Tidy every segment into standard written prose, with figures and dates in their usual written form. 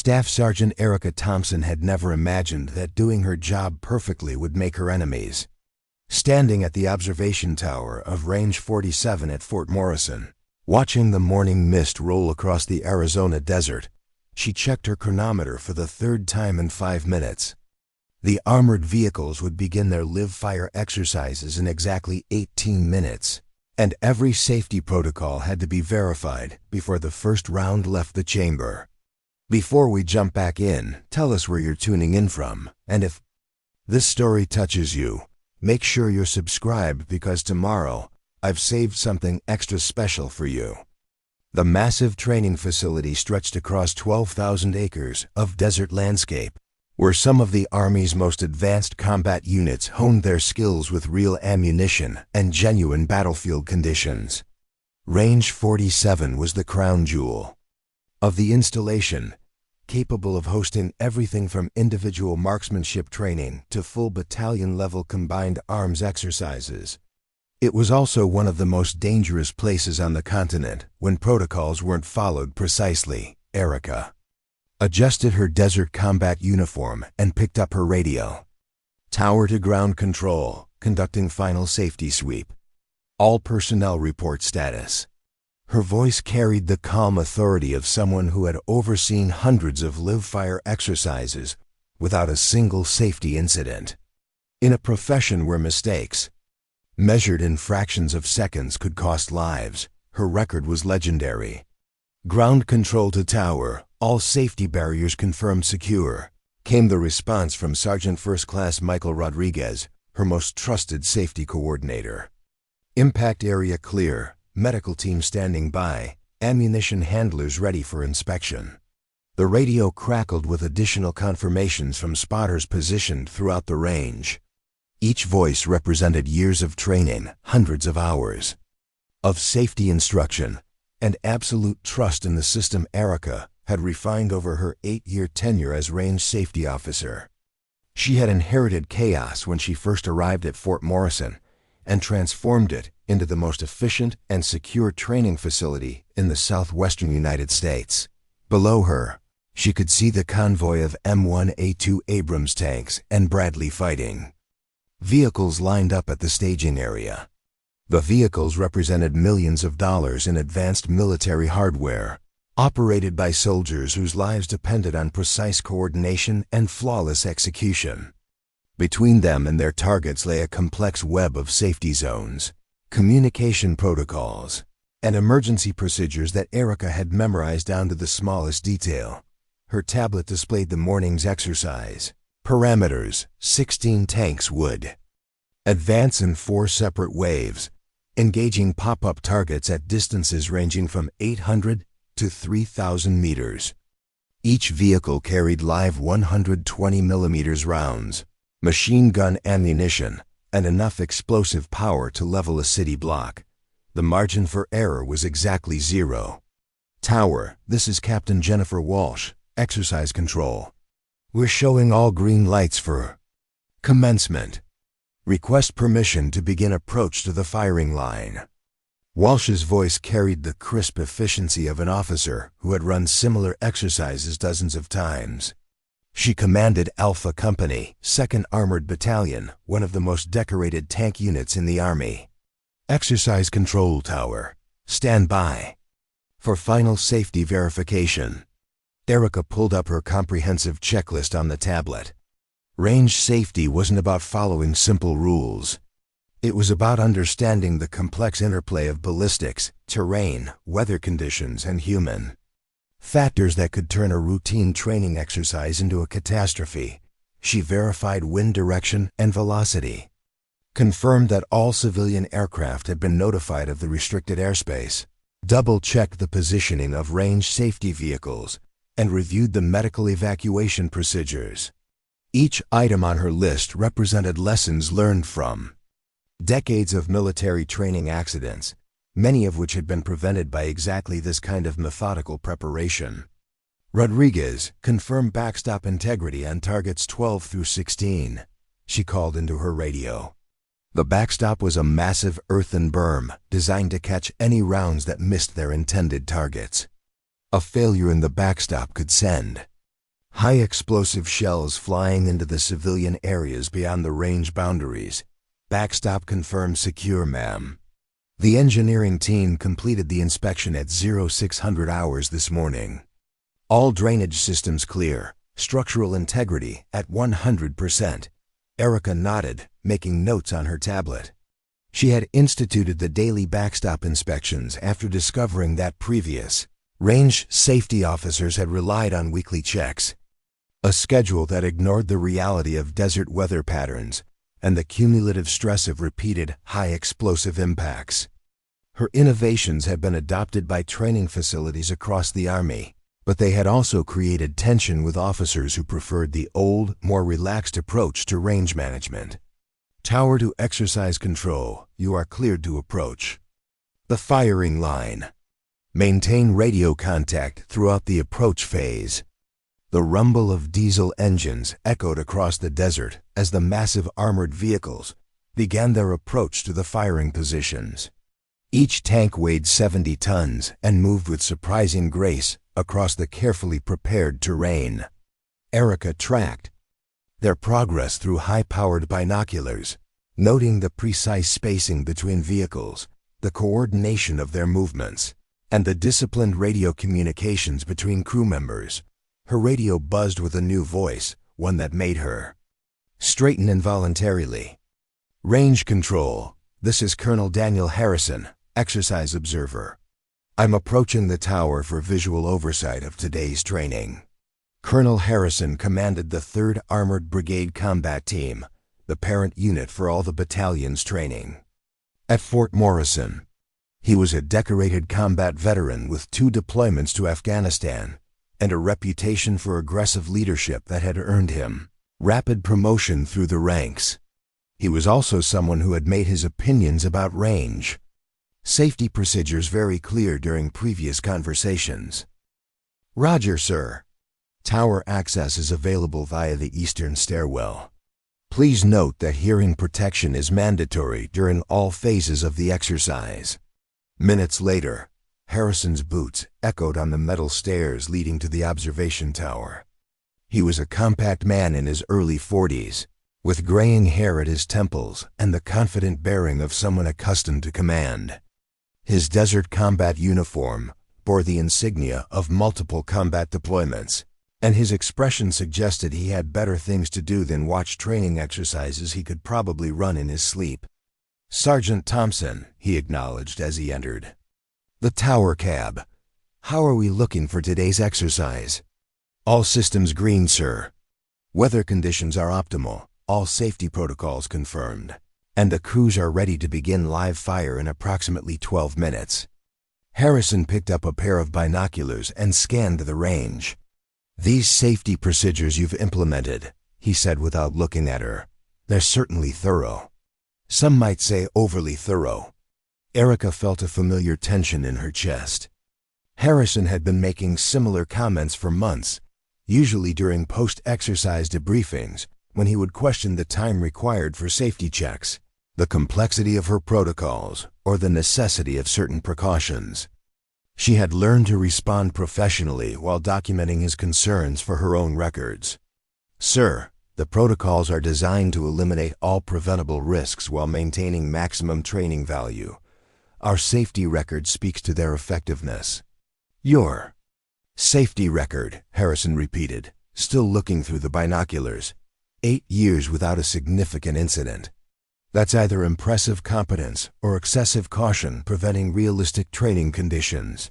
Staff Sergeant Erica Thompson had never imagined that doing her job perfectly would make her enemies. Standing at the observation tower of Range 47 at Fort Morrison, watching the morning mist roll across the Arizona desert, she checked her chronometer for the third time in 5 minutes. The armored vehicles would begin their live-fire exercises in exactly 18 minutes, and every safety protocol had to be verified before the first round left the chamber. Before we jump back in, tell us where you're tuning in from, and if this story touches you, make sure you're subscribed because tomorrow I've saved something extra special for you. The massive training facility stretched across 12,000 acres of desert landscape, where some of the Army's most advanced combat units honed their skills with real ammunition and genuine battlefield conditions. Range 47 was the crown jewel of the installation, capable of hosting everything from individual marksmanship training to full battalion-level combined arms exercises. It was also one of the most dangerous places on the continent when protocols weren't followed precisely. Erica adjusted her desert combat uniform and picked up her radio. Tower to ground control, conducting final safety sweep. All personnel report status. Her voice carried the calm authority of someone who had overseen hundreds of live-fire exercises without a single safety incident. In a profession where mistakes, measured in fractions of seconds, could cost lives, her record was legendary. Ground control to tower, all safety barriers confirmed secure, came the response from Sergeant First Class Michael Rodriguez, her most trusted safety coordinator. Impact area clear, medical team standing by, ammunition handlers ready for inspection. The radio crackled with additional confirmations from spotters positioned throughout the range. Each voice represented years of training, hundreds of hours of safety instruction, and absolute trust in the system Erica had refined over her 8-year tenure as range safety officer. She had inherited chaos when she first arrived at Fort Morrison and transformed it into the most efficient and secure training facility in the southwestern United States. Below her, she could see the convoy of M1A2 Abrams tanks and Bradley fighting vehicles lined up at the staging area. The vehicles represented millions of dollars in advanced military hardware, operated by soldiers whose lives depended on precise coordination and flawless execution. Between them and their targets lay a complex web of safety zones, communication protocols, and emergency procedures that Erica had memorized down to the smallest detail. Her tablet displayed the morning's exercise. Parameters: 16 tanks would advance in 4 separate waves, engaging pop-up targets at distances ranging from 800 to 3,000 meters. Each vehicle carried live 120mm rounds, machine gun ammunition, and enough explosive power to level a city block. The margin for error was exactly 0. Tower, this is Captain Jennifer Walsh, Exercise Control. We're showing all green lights for commencement. Request permission to begin approach to the firing line. Walsh's voice carried the crisp efficiency of an officer who had run similar exercises dozens of times. She commanded Alpha Company, 2nd Armored Battalion, one of the most decorated tank units in the Army. Exercise Control Tower, stand by for final safety verification. Erica pulled up her comprehensive checklist on the tablet. Range safety wasn't about following simple rules. It was about understanding the complex interplay of ballistics, terrain, weather conditions, and human factors that could turn a routine training exercise into a catastrophe. She verified wind direction and velocity, confirmed that all civilian aircraft had been notified of the restricted airspace, double-checked the positioning of range safety vehicles, and reviewed the medical evacuation procedures. Each item on her list represented lessons learned from decades of military training accidents, many of which had been prevented by exactly this kind of methodical preparation. Rodriguez confirmed backstop integrity on targets 12 through 16. She called into her radio. The backstop was a massive earthen berm designed to catch any rounds that missed their intended targets. A failure in the backstop could send High explosive shells flying into the civilian areas beyond the range boundaries. Backstop confirmed secure, ma'am. The engineering team completed the inspection at 0600 hours this morning. All drainage systems clear, structural integrity at 100%. Erica nodded, making notes on her tablet. She had instituted the daily backstop inspections after discovering that previous range safety officers had relied on weekly checks, a schedule that ignored the reality of desert weather patterns and the cumulative stress of repeated high explosive impacts. Her innovations had been adopted by training facilities across the Army, but they had also created tension with officers who preferred the old, more relaxed approach to range management. Tower to exercise control, you are cleared to approach. The firing line. Maintain radio contact throughout the approach phase. The rumble of diesel engines echoed across the desert as the massive armored vehicles began their approach to the firing positions. Each tank weighed 70 tons and moved with surprising grace across the carefully prepared terrain. Erica tracked their progress through high-powered binoculars, noting the precise spacing between vehicles, the coordination of their movements, and the disciplined radio communications between crew members. Her radio buzzed with a new voice, one that made her straighten involuntarily. Range control, this is Colonel Daniel Harrison, exercise observer. I'm approaching the tower for visual oversight of today's training. Colonel Harrison commanded the 3rd Armored Brigade Combat Team, the parent unit for all the battalion's training. At Fort Morrison, he was a decorated combat veteran with 2 deployments to Afghanistan and a reputation for aggressive leadership that had earned him rapid promotion through the ranks. He was also someone who had made his opinions about range safety procedures very clear during previous conversations. Roger, sir. Tower access is available via the eastern stairwell. Please note that hearing protection is mandatory during all phases of the exercise. Minutes later, Harrison's boots echoed on the metal stairs leading to the observation tower. He was a compact man in his early 40s, with graying hair at his temples and the confident bearing of someone accustomed to command. His desert combat uniform bore the insignia of multiple combat deployments, and his expression suggested he had better things to do than watch training exercises he could probably run in his sleep. Sergeant Thompson, he acknowledged as he entered. The tower cab. How are we looking for today's exercise? All systems green, sir. Weather conditions are optimal, all safety protocols confirmed, and the crews are ready to begin live fire in approximately 12 minutes. Harrison picked up a pair of binoculars and scanned the range. These safety procedures you've implemented, he said without looking at her, they're certainly thorough. Some might say overly thorough. Erica felt a familiar tension in her chest. Harrison had been making similar comments for months, usually during post-exercise debriefings, when he would question the time required for safety checks, the complexity of her protocols, or the necessity of certain precautions. She had learned to respond professionally while documenting his concerns for her own records. Sir, the protocols are designed to eliminate all preventable risks while maintaining maximum training value. Our safety record speaks to their effectiveness. Your safety record, Harrison repeated, still looking through the binoculars. 8 years without a significant incident. That's either impressive competence or excessive caution preventing realistic training conditions.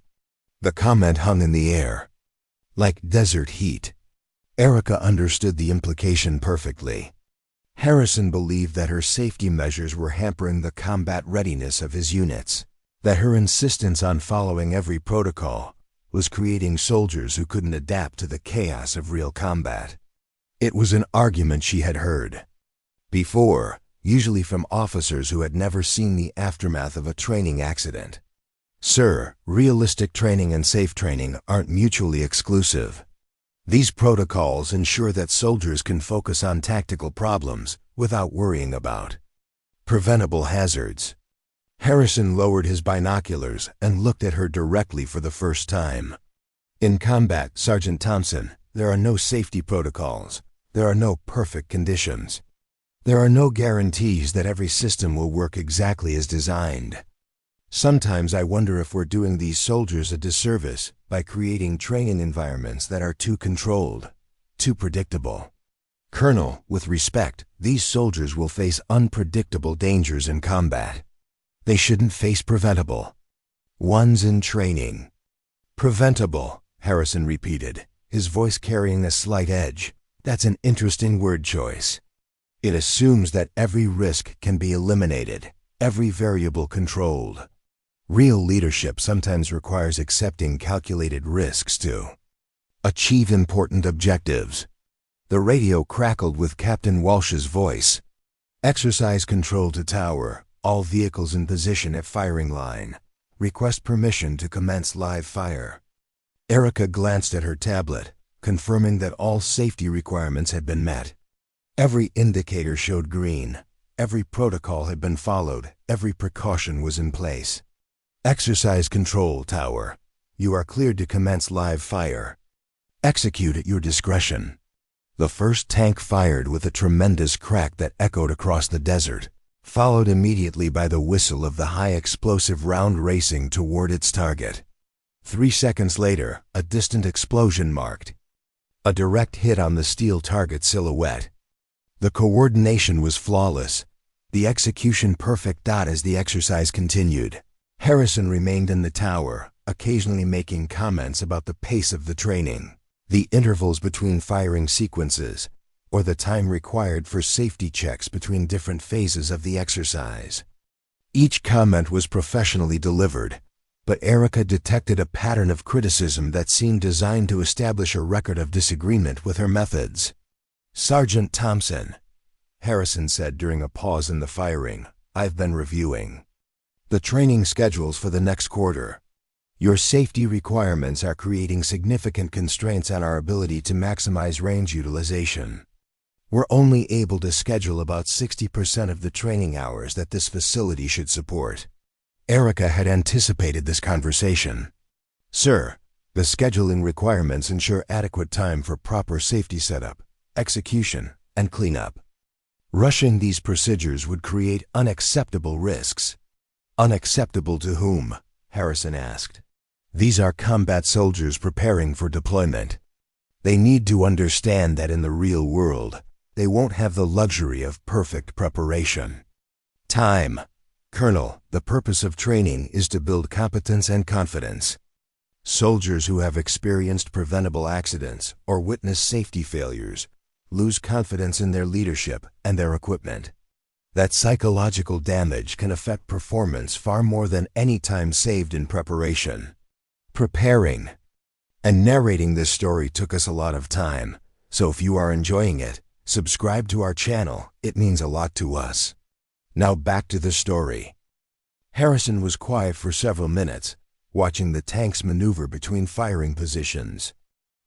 The comment hung in the air, like desert heat. Erica understood the implication perfectly. Harrison believed that her safety measures were hampering the combat readiness of his units, that her insistence on following every protocol was creating soldiers who couldn't adapt to the chaos of real combat. It was an argument she had heard before, usually from officers who had never seen the aftermath of a training accident. Sir, realistic training and safe training aren't mutually exclusive. These protocols ensure that soldiers can focus on tactical problems without worrying about preventable hazards. Harrison lowered his binoculars and looked at her directly for the first time. In combat, Sergeant Thompson, There are no safety protocols. There are no perfect conditions. There are no guarantees that every system will work exactly as designed. Sometimes I wonder if we're doing these soldiers a disservice by creating training environments that are too controlled, too predictable. Colonel, with respect, these soldiers will face unpredictable dangers in combat. They shouldn't face preventable ones in training. Preventable, Harrison repeated, his voice carrying a slight edge. That's an interesting word choice. It assumes that every risk can be eliminated, every variable controlled. Real leadership sometimes requires accepting calculated risks to achieve important objectives. The radio crackled with Captain Walsh's voice. Exercise control to tower. All vehicles in position at firing line. Request permission to commence live fire. Erica glanced at her tablet, confirming that all safety requirements had been met. Every indicator showed green. Every protocol had been followed. Every precaution was in place. Exercise control tower. You are cleared to commence live fire. Execute at your discretion. The first tank fired with a tremendous crack that echoed across the desert, followed immediately by the whistle of the high-explosive round racing toward its target. 3 seconds later, a distant explosion marked a direct hit on the steel target silhouette. The coordination was flawless, the execution perfect. As the exercise continued, Harrison remained in the tower, occasionally making comments about the pace of the training, the intervals between firing sequences, or the time required for safety checks between different phases of the exercise. Each comment was professionally delivered, but Erica detected a pattern of criticism that seemed designed to establish a record of disagreement with her methods. "Sergeant Thompson," Harrison said during a pause in the firing, "I've been reviewing the training schedules for the next quarter. Your safety requirements are creating significant constraints on our ability to maximize range utilization. We're only able to schedule about 60% of the training hours that this facility should support." Erica had anticipated this conversation. "Sir, the scheduling requirements ensure adequate time for proper safety setup, execution, and cleanup. Rushing these procedures would create unacceptable risks." "Unacceptable to whom?" Harrison asked. "These are combat soldiers preparing for deployment. They need to understand that in the real world, they won't have the luxury of perfect preparation. Time. Colonel, the purpose of training is to build competence and confidence. Soldiers who have experienced preventable accidents or witnessed safety failures lose confidence in their leadership and their equipment. That psychological damage can affect performance far more than any time saved in preparation. Preparing and narrating this story took us a lot of time, so if you are enjoying it, subscribe to our channel. It means a lot to us. Now back to the story." Harrison was quiet for several minutes, watching the tanks maneuver between firing positions.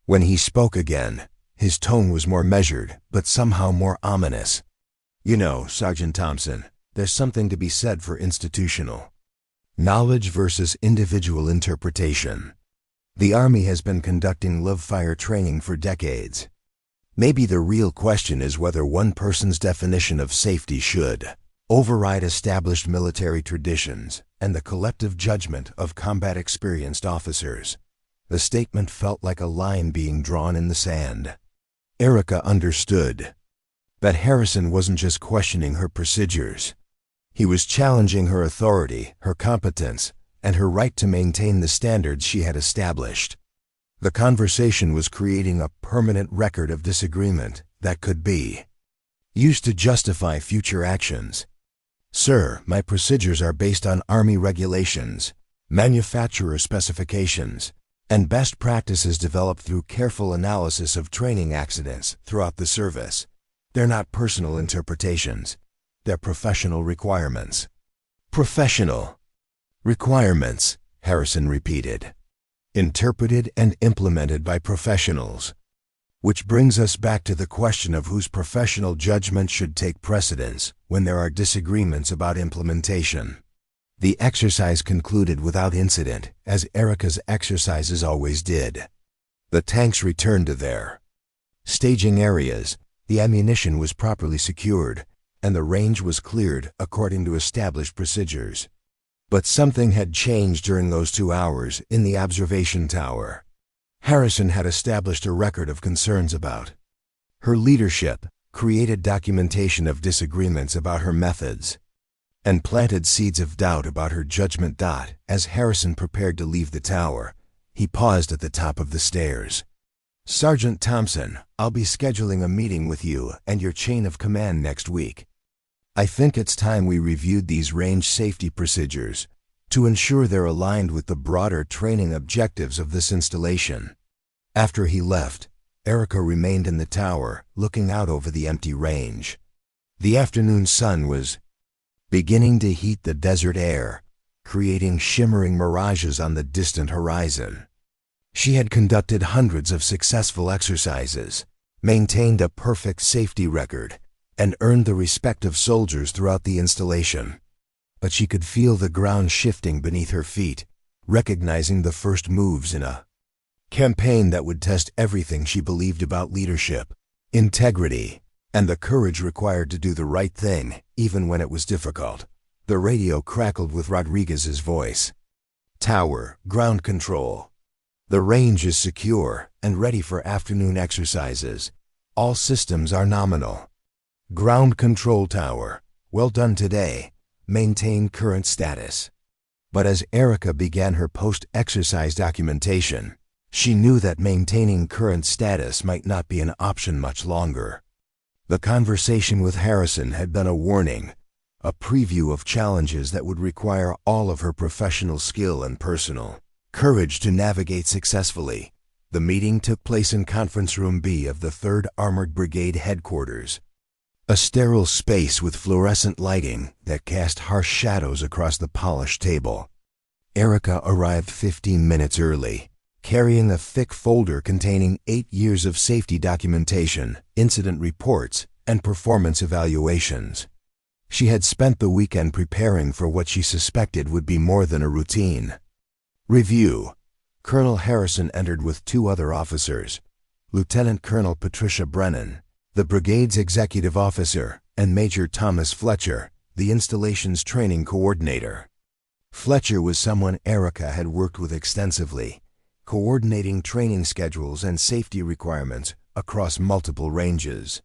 When he spoke again, his tone was more measured, but somehow more ominous. "You know, Sergeant Thompson, there's something to be said for institutional knowledge versus individual interpretation. The Army has been conducting live fire training for decades. Maybe the real question is whether one person's definition of safety should override established military traditions and the collective judgment of combat-experienced officers." The statement felt like a line being drawn in the sand. Erica understood that Harrison wasn't just questioning her procedures. He was challenging her authority, her competence, and her right to maintain the standards she had established. The conversation was creating a permanent record of disagreement that could be used to justify future actions. "Sir, my procedures are based on Army regulations, manufacturer specifications, and best practices developed through careful analysis of training accidents throughout the service. They're not personal interpretations. They're professional requirements." "Professional requirements," Harrison repeated. "Interpreted and implemented by professionals." Which brings us back to the question of whose professional judgment should take precedence when there are disagreements about implementation. The exercise concluded without incident, as Erica's exercises always did. The tanks returned to their staging areas, the ammunition was properly secured, and the range was cleared according to established procedures. But something had changed during those 2 hours in the observation tower. Harrison had established a record of concerns about her leadership, created documentation of disagreements about her methods, and planted seeds of doubt about her judgment. As Harrison prepared to leave the tower, he paused at the top of the stairs. "Sergeant Thompson, I'll be scheduling a meeting with you and your chain of command next week. I think it's time we reviewed these range safety procedures to ensure they're aligned with the broader training objectives of this installation." After he left, Erica remained in the tower, looking out over the empty range. The afternoon sun was beginning to heat the desert air, creating shimmering mirages on the distant horizon. She had conducted hundreds of successful exercises, maintained a perfect safety record, and earned the respect of soldiers throughout the installation. But she could feel the ground shifting beneath her feet, recognizing the first moves in a campaign that would test everything she believed about leadership, integrity, and the courage required to do the right thing, even when it was difficult. The radio crackled with Rodriguez's voice. "Tower, ground control. The range is secure and ready for afternoon exercises. All systems are nominal. Ground control tower, well done today. Maintain current status." But as Erica began her post-exercise documentation, she knew that maintaining current status might not be an option much longer. The conversation with Harrison had been a warning, a preview of challenges that would require all of her professional skill and personal courage to navigate successfully. The meeting took place in Conference Room B of the 3rd Armored Brigade Headquarters, a sterile space with fluorescent lighting that cast harsh shadows across the polished table. Erica arrived 15 minutes early, carrying a thick folder containing 8 years of safety documentation, incident reports, and performance evaluations. She had spent the weekend preparing for what she suspected would be more than a routine review. Colonel Harrison entered with 2 other officers, Lieutenant Colonel Patricia Brennan, the brigade's executive officer, and Major Thomas Fletcher, the installation's training coordinator. Fletcher was someone Erica had worked with extensively, coordinating training schedules and safety requirements across multiple ranges.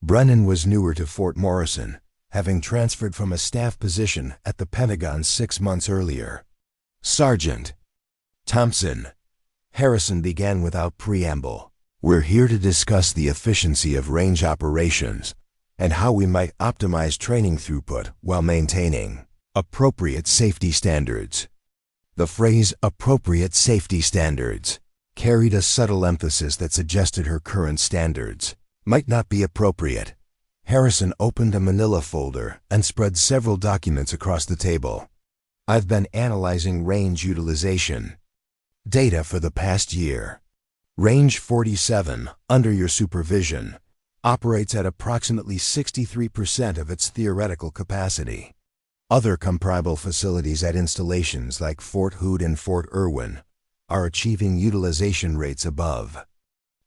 Brennan was newer to Fort Morrison, having transferred from a staff position at the Pentagon 6 months earlier. "Sergeant Thompson," Harrison began without preamble, "we're here to discuss the efficiency of range operations and how we might optimize training throughput while maintaining appropriate safety standards." The phrase "appropriate safety standards" carried a subtle emphasis that suggested her current standards might not be appropriate. Harrison opened a manila folder and spread several documents across the table. "I've been analyzing range utilization data for the past year. Range 47, under your supervision, operates at approximately 63% of its theoretical capacity. Other comparable facilities at installations like Fort Hood and Fort Irwin are achieving utilization rates above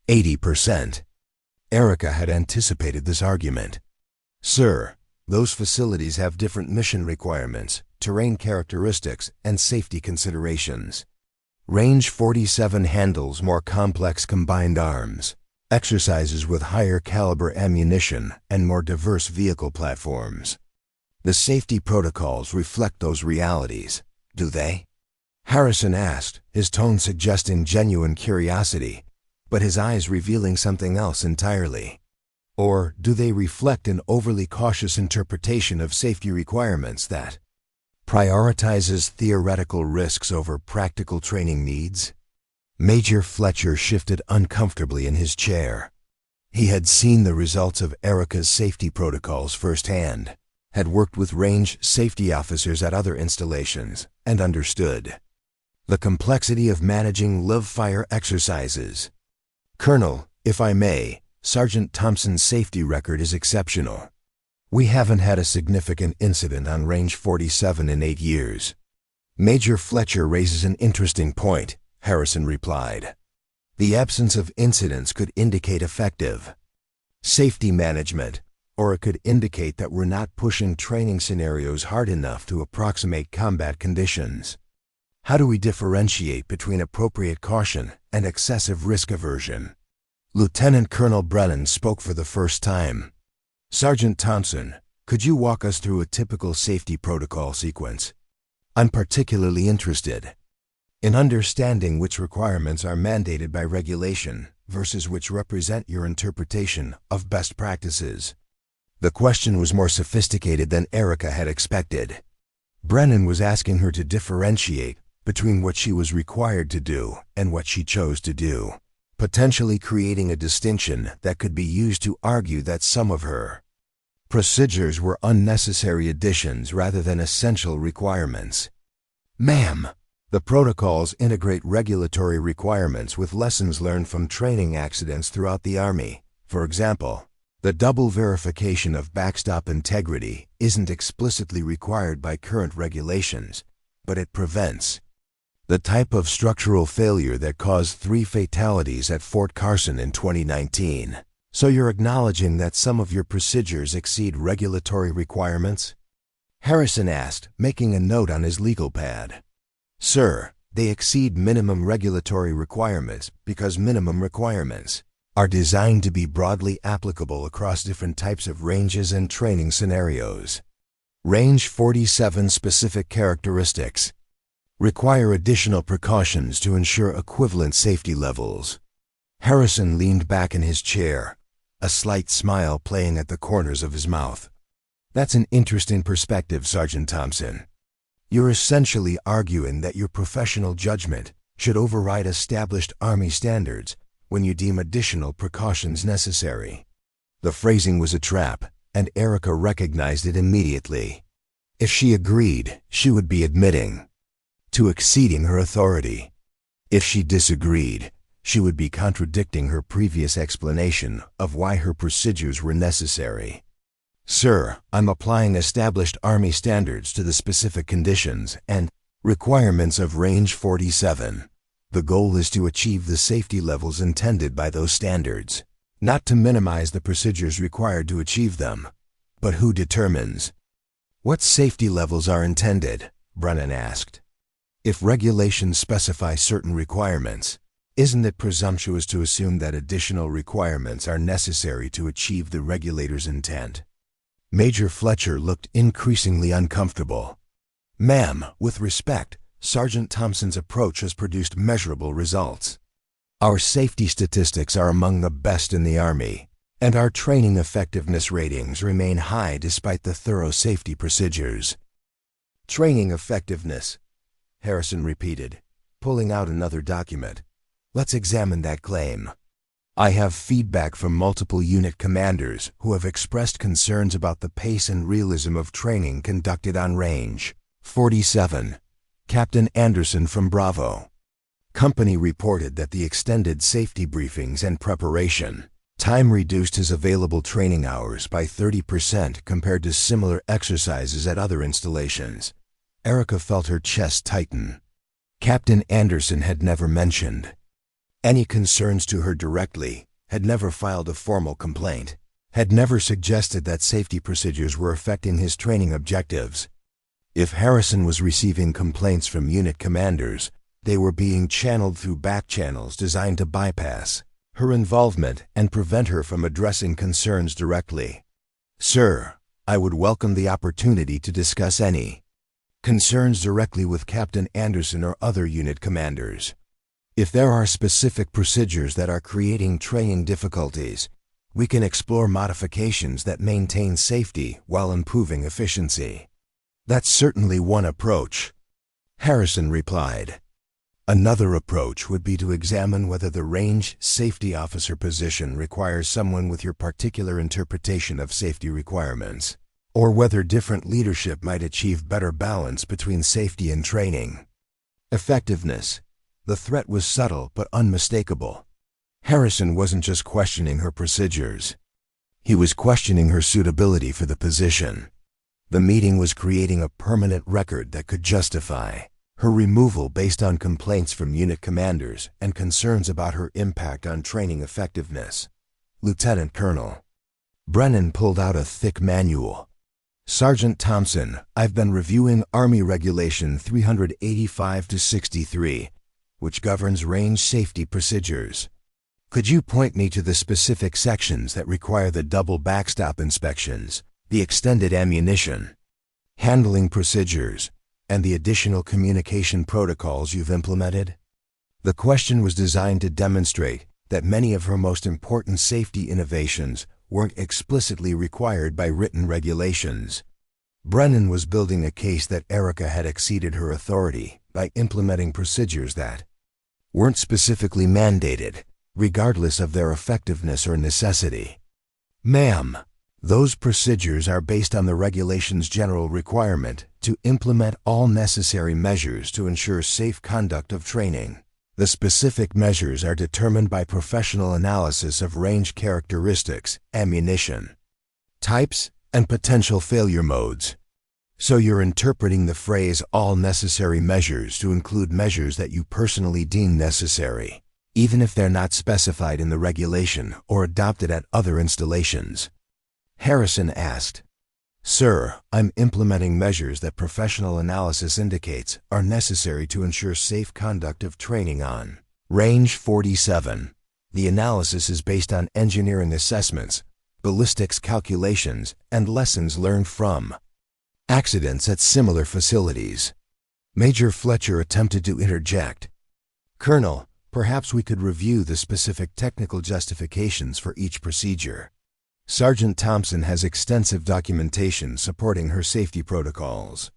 80%. Erica had anticipated this argument. "Sir, those facilities have different mission requirements, terrain characteristics, and safety considerations. Range 47 handles more complex combined arms, exercises with higher caliber ammunition, and more diverse vehicle platforms. The safety protocols reflect those realities, do they?" Harrison asked, his tone suggesting genuine curiosity, but his eyes revealing something else entirely. "Or do they reflect an overly cautious interpretation of safety requirements that prioritizes theoretical risks over practical training needs?" Major Fletcher shifted uncomfortably in his chair. He had seen the results of Erica's safety protocols firsthand, had worked with range safety officers at other installations, and understood the complexity of managing live-fire exercises. "Colonel, if I may, Sergeant Thompson's safety record is exceptional. We haven't had a significant incident on Range 47 in 8 years." "Major Fletcher raises an interesting point," Harrison replied. The absence of incidents could indicate effective safety management, or it could indicate that we're not pushing training scenarios hard enough to approximate combat conditions. How do we differentiate between appropriate caution and excessive risk aversion? Lieutenant Colonel Brennan spoke for the first time. Sergeant Thompson, could you walk us through a typical safety protocol sequence? I'm particularly interested in understanding which requirements are mandated by regulation versus which represent your interpretation of best practices. The question was more sophisticated than Erica had expected. Brennan was asking her to differentiate between what she was required to do and what she chose to do, potentially creating a distinction that could be used to argue that some of her procedures were unnecessary additions rather than essential requirements. Ma'am, the protocols integrate regulatory requirements with lessons learned from training accidents throughout the Army. For example, the double verification of backstop integrity isn't explicitly required by current regulations, but it prevents the type of structural failure that caused 3 fatalities at Fort Carson in 2019. So you're acknowledging that some of your procedures exceed regulatory requirements? Harrison asked, making a note on his legal pad. Sir, they exceed minimum regulatory requirements because minimum requirements are designed to be broadly applicable across different types of ranges and training scenarios. Range 47 specific characteristics require additional precautions to ensure equivalent safety levels. Harrison leaned back in his chair, a slight smile playing at the corners of his mouth. That's an interesting perspective, Sergeant Thompson. You're essentially arguing that your professional judgment should override established Army standards when you deem additional precautions necessary. The phrasing was a trap, and Erica recognized it immediately. If she agreed, she would be admitting to exceeding her authority. If she disagreed, she would be contradicting her previous explanation of why her procedures were necessary. Sir, I'm applying established Army standards to the specific conditions and requirements of Range 47. The goal is to achieve the safety levels intended by those standards, not to minimize the procedures required to achieve them. But who determines what safety levels are intended? Brennan asked. If regulations specify certain requirements, isn't it presumptuous to assume that additional requirements are necessary to achieve the regulator's intent? Major Fletcher looked increasingly uncomfortable. Ma'am, with respect, Sergeant Thompson's approach has produced measurable results. Our safety statistics are among the best in the Army, and our training effectiveness ratings remain high despite the thorough safety procedures. Training effectiveness, Harrison repeated, pulling out another document. Let's examine that claim. I have feedback from multiple unit commanders who have expressed concerns about the pace and realism of training conducted on Range 47. Captain Anderson from Bravo. Company reported that the extended safety briefings and preparation time reduced his available training hours by 30% compared to similar exercises at other installations. Erica felt her chest tighten. Captain Anderson had never mentioned any concerns to her directly, had never filed a formal complaint, had never suggested that safety procedures were affecting his training objectives. If Harrison was receiving complaints from unit commanders, they were being channeled through back channels designed to bypass her involvement and prevent her from addressing concerns directly. Sir, I would welcome the opportunity to discuss any concerns directly with Captain Anderson or other unit commanders. If there are specific procedures that are creating training difficulties, we can explore modifications that maintain safety while improving efficiency. That's certainly one approach, Harrison replied. Another approach would be to examine whether the range safety officer position requires someone with your particular interpretation of safety requirements, or whether different leadership might achieve better balance between safety and training. Effectiveness. The threat was subtle but unmistakable. Harrison wasn't just questioning her procedures. He was questioning her suitability for the position. The meeting was creating a permanent record that could justify Her removal based on complaints from unit commanders and concerns about her impact on training effectiveness. Lieutenant Colonel Brennan pulled out a thick manual. Sergeant Thompson, I've been reviewing Army Regulation 385-63, which governs range safety procedures. Could you point me to the specific sections that require the double backstop inspections, the extended ammunition, handling procedures, and the additional communication protocols you've implemented? The question was designed to demonstrate that many of her most important safety innovations weren't explicitly required by written regulations. Brennan was building a case that Erica had exceeded her authority by implementing procedures that weren't specifically mandated, regardless of their effectiveness or necessity. Ma'am, those procedures are based on the regulation's general requirement to implement all necessary measures to ensure safe conduct of training. The specific measures are determined by professional analysis of range characteristics, ammunition types, and potential failure modes. So you're interpreting the phrase all necessary measures to include measures that you personally deem necessary, even if they're not specified in the regulation or adopted at other installations? Harrison asked. Sir, I'm implementing measures that professional analysis indicates are necessary to ensure safe conduct of training on Range 47. The analysis is based on engineering assessments, ballistics calculations, and lessons learned from accidents at similar facilities. Major Fletcher attempted to interject. Colonel, perhaps we could review the specific technical justifications for each procedure. Sergeant Thompson has extensive documentation supporting her safety protocols.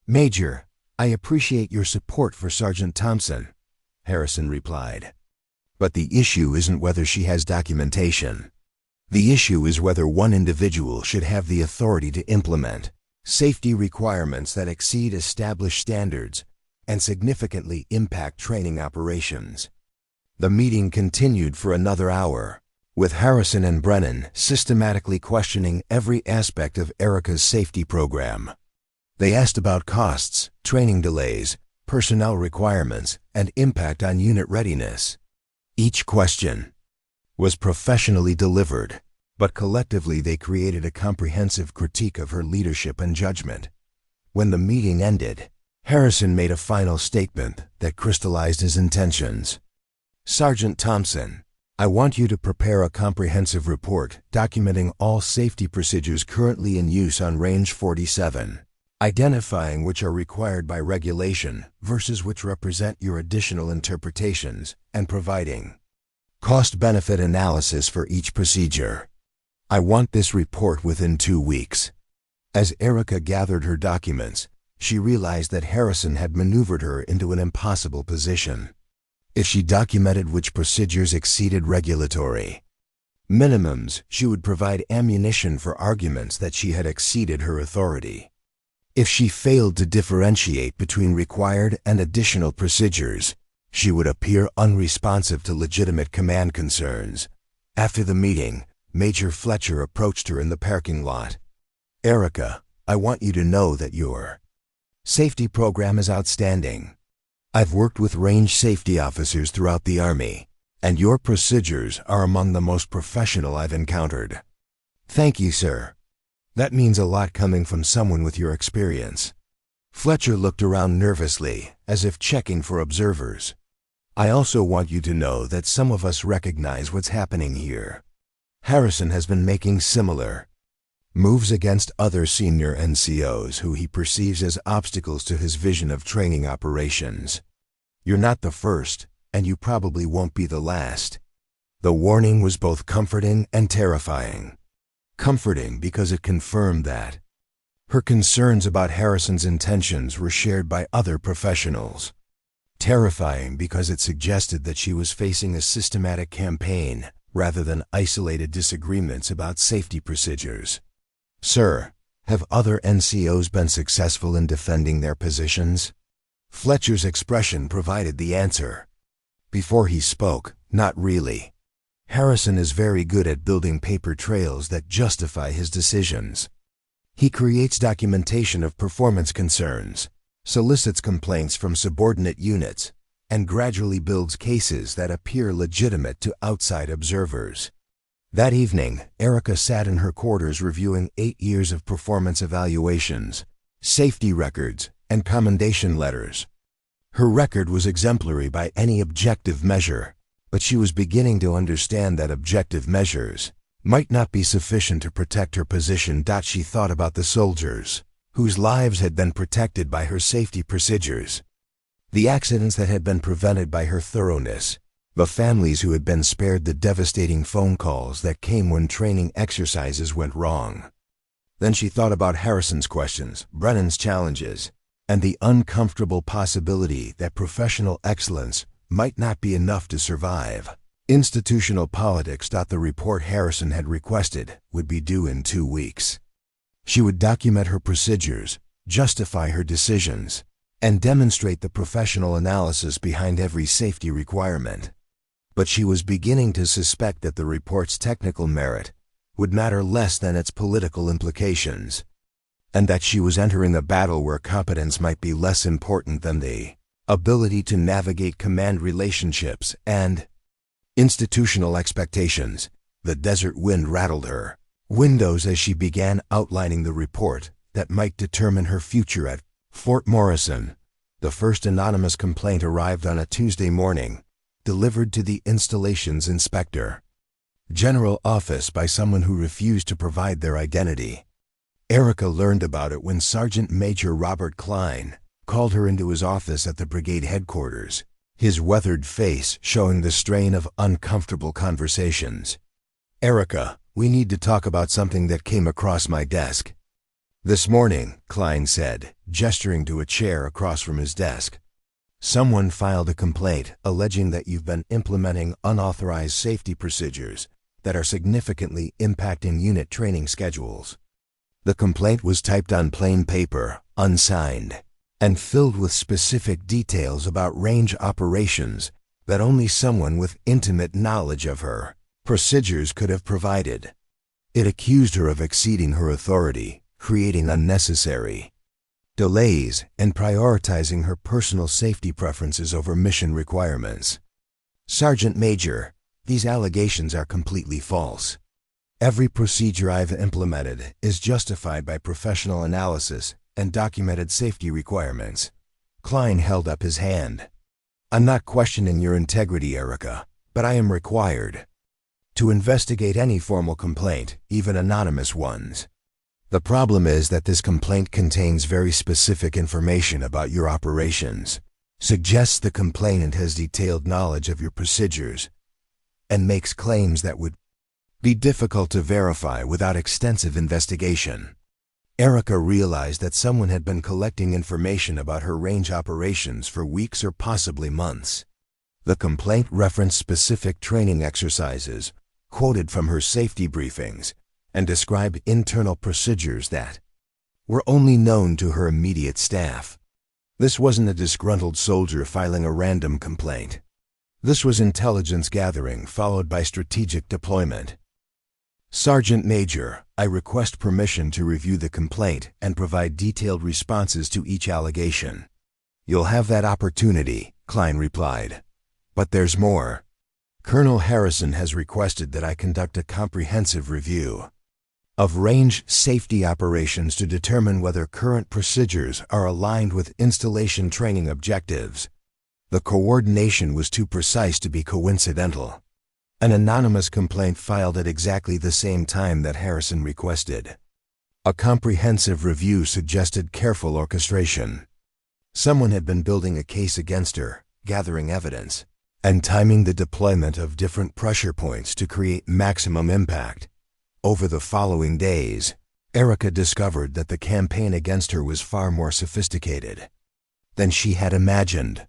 Major, I appreciate your support for Sergeant Thompson, Harrison replied. But the issue isn't whether she has documentation. The issue is whether one individual should have the authority to implement safety requirements that exceed established standards and significantly impact training operations. The meeting continued for another hour, with Harrison and Brennan systematically questioning every aspect of Erica's safety program. They asked about costs, training delays, personnel requirements, and impact on unit readiness. Each question was professionally delivered, but collectively they created a comprehensive critique of her leadership and judgment. When the meeting ended, Harrison made a final statement that crystallized his intentions. Sergeant Thompson, I want you to prepare a comprehensive report documenting all safety procedures currently in use on Range 47, identifying which are required by regulation versus which represent your additional interpretations, and providing cost-benefit analysis for each procedure. I want this report within 2 weeks. As Erica gathered her documents, she realized that Harrison had maneuvered her into an impossible position. If she documented which procedures exceeded regulatory minimums, she would provide ammunition for arguments that she had exceeded her authority. If she failed to differentiate between required and additional procedures, she would appear unresponsive to legitimate command concerns. After the meeting, Major Fletcher approached her in the parking lot. Erica, I want you to know that your safety program is outstanding. I've worked with range safety officers throughout the Army, and your procedures are among the most professional I've encountered. Thank you, sir. That means a lot coming from someone with your experience. Fletcher looked around nervously, as if checking for observers. I also want you to know that some of us recognize what's happening here. Harrison has been making similar moves against other senior NCOs who he perceives as obstacles to his vision of training operations. You're not the first, and you probably won't be the last. The warning was both comforting and terrifying. Comforting because it confirmed that her concerns about Harrison's intentions were shared by other professionals. Terrifying because it suggested that she was facing a systematic campaign rather than isolated disagreements about safety procedures. Sir, have other NCOs been successful in defending their positions? Fletcher's expression provided the answer. Before he spoke, not really. Harrison is very good at building paper trails that justify his decisions. He creates documentation of performance concerns, solicits complaints from subordinate units, and gradually builds cases that appear legitimate to outside observers. That evening, Erica sat in her quarters reviewing 8 years of performance evaluations, safety records, and commendation letters. Her record was exemplary by any objective measure, but she was beginning to understand that objective measures might not be sufficient to protect her position. She thought about the soldiers whose lives had been protected by her safety procedures, the accidents that had been prevented by her thoroughness, the families who had been spared the devastating phone calls that came when training exercises went wrong. Then she thought about Harrison's questions, Brennan's challenges, and the uncomfortable possibility that professional excellence might not be enough to survive. Institutional politics. The report Harrison had requested would be due in 2 weeks. She would document her procedures, justify her decisions, and demonstrate the professional analysis behind every safety requirement. But she was beginning to suspect that the report's technical merit would matter less than its political implications, and that she was entering a battle where competence might be less important than the ability to navigate command relationships and institutional expectations. The desert wind rattled her windows as she began outlining the report that might determine her future at Fort Morrison. The first anonymous complaint arrived on a Tuesday morning, delivered to the installation's inspector general office by someone who refused to provide their identity. Erica learned about it when Sergeant Major Robert Klein called her into his office at the brigade headquarters, his weathered face showing the strain of uncomfortable conversations. "Erica, we need to talk about something that came across my desk this morning," Klein said, gesturing to a chair across from his desk. "Someone filed a complaint alleging that you've been implementing unauthorized safety procedures that are significantly impacting unit training schedules." The complaint was typed on plain paper, unsigned, and filled with specific details about range operations that only someone with intimate knowledge of her procedures could have provided. It accused her of exceeding her authority, creating unnecessary delays, and prioritizing her personal safety preferences over mission requirements. "Sergeant Major, these allegations are completely false. Every procedure I've implemented is justified by professional analysis and documented safety requirements." Klein held up his hand. "I'm not questioning your integrity, Erica, but I am required to investigate any formal complaint, even anonymous ones. The problem is that this complaint contains very specific information about your operations, suggests the complainant has detailed knowledge of your procedures, and makes claims that would be difficult to verify without extensive investigation." Erica realized that someone had been collecting information about her range operations for weeks or possibly months. The complaint referenced specific training exercises, quoted from her safety briefings, and described internal procedures that were only known to her immediate staff. This wasn't a disgruntled soldier filing a random complaint. This was intelligence gathering followed by strategic deployment. "Sergeant Major, I request permission to review the complaint and provide detailed responses to each allegation." "You'll have that opportunity," Klein replied. "But there's more. Colonel Harrison has requested that I conduct a comprehensive review of range safety operations to determine whether current procedures are aligned with installation training objectives." The coordination was too precise to be coincidental. An anonymous complaint filed at exactly the same time that Harrison requested. A comprehensive review suggested careful orchestration. Someone had been building a case against her, gathering evidence, and timing the deployment of different pressure points to create maximum impact. Over the following days, Erica discovered that the campaign against her was far more sophisticated than she had imagined.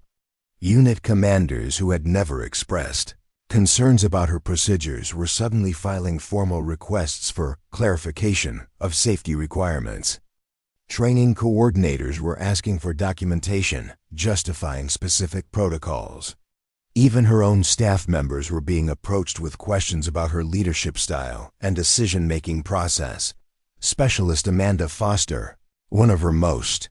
Unit commanders who had never expressed concerns about her procedures were suddenly filing formal requests for clarification of safety requirements. Training coordinators were asking for documentation justifying specific protocols. Even her own staff members were being approached with questions about her leadership style and decision-making process. Specialist Amanda Foster, one of her most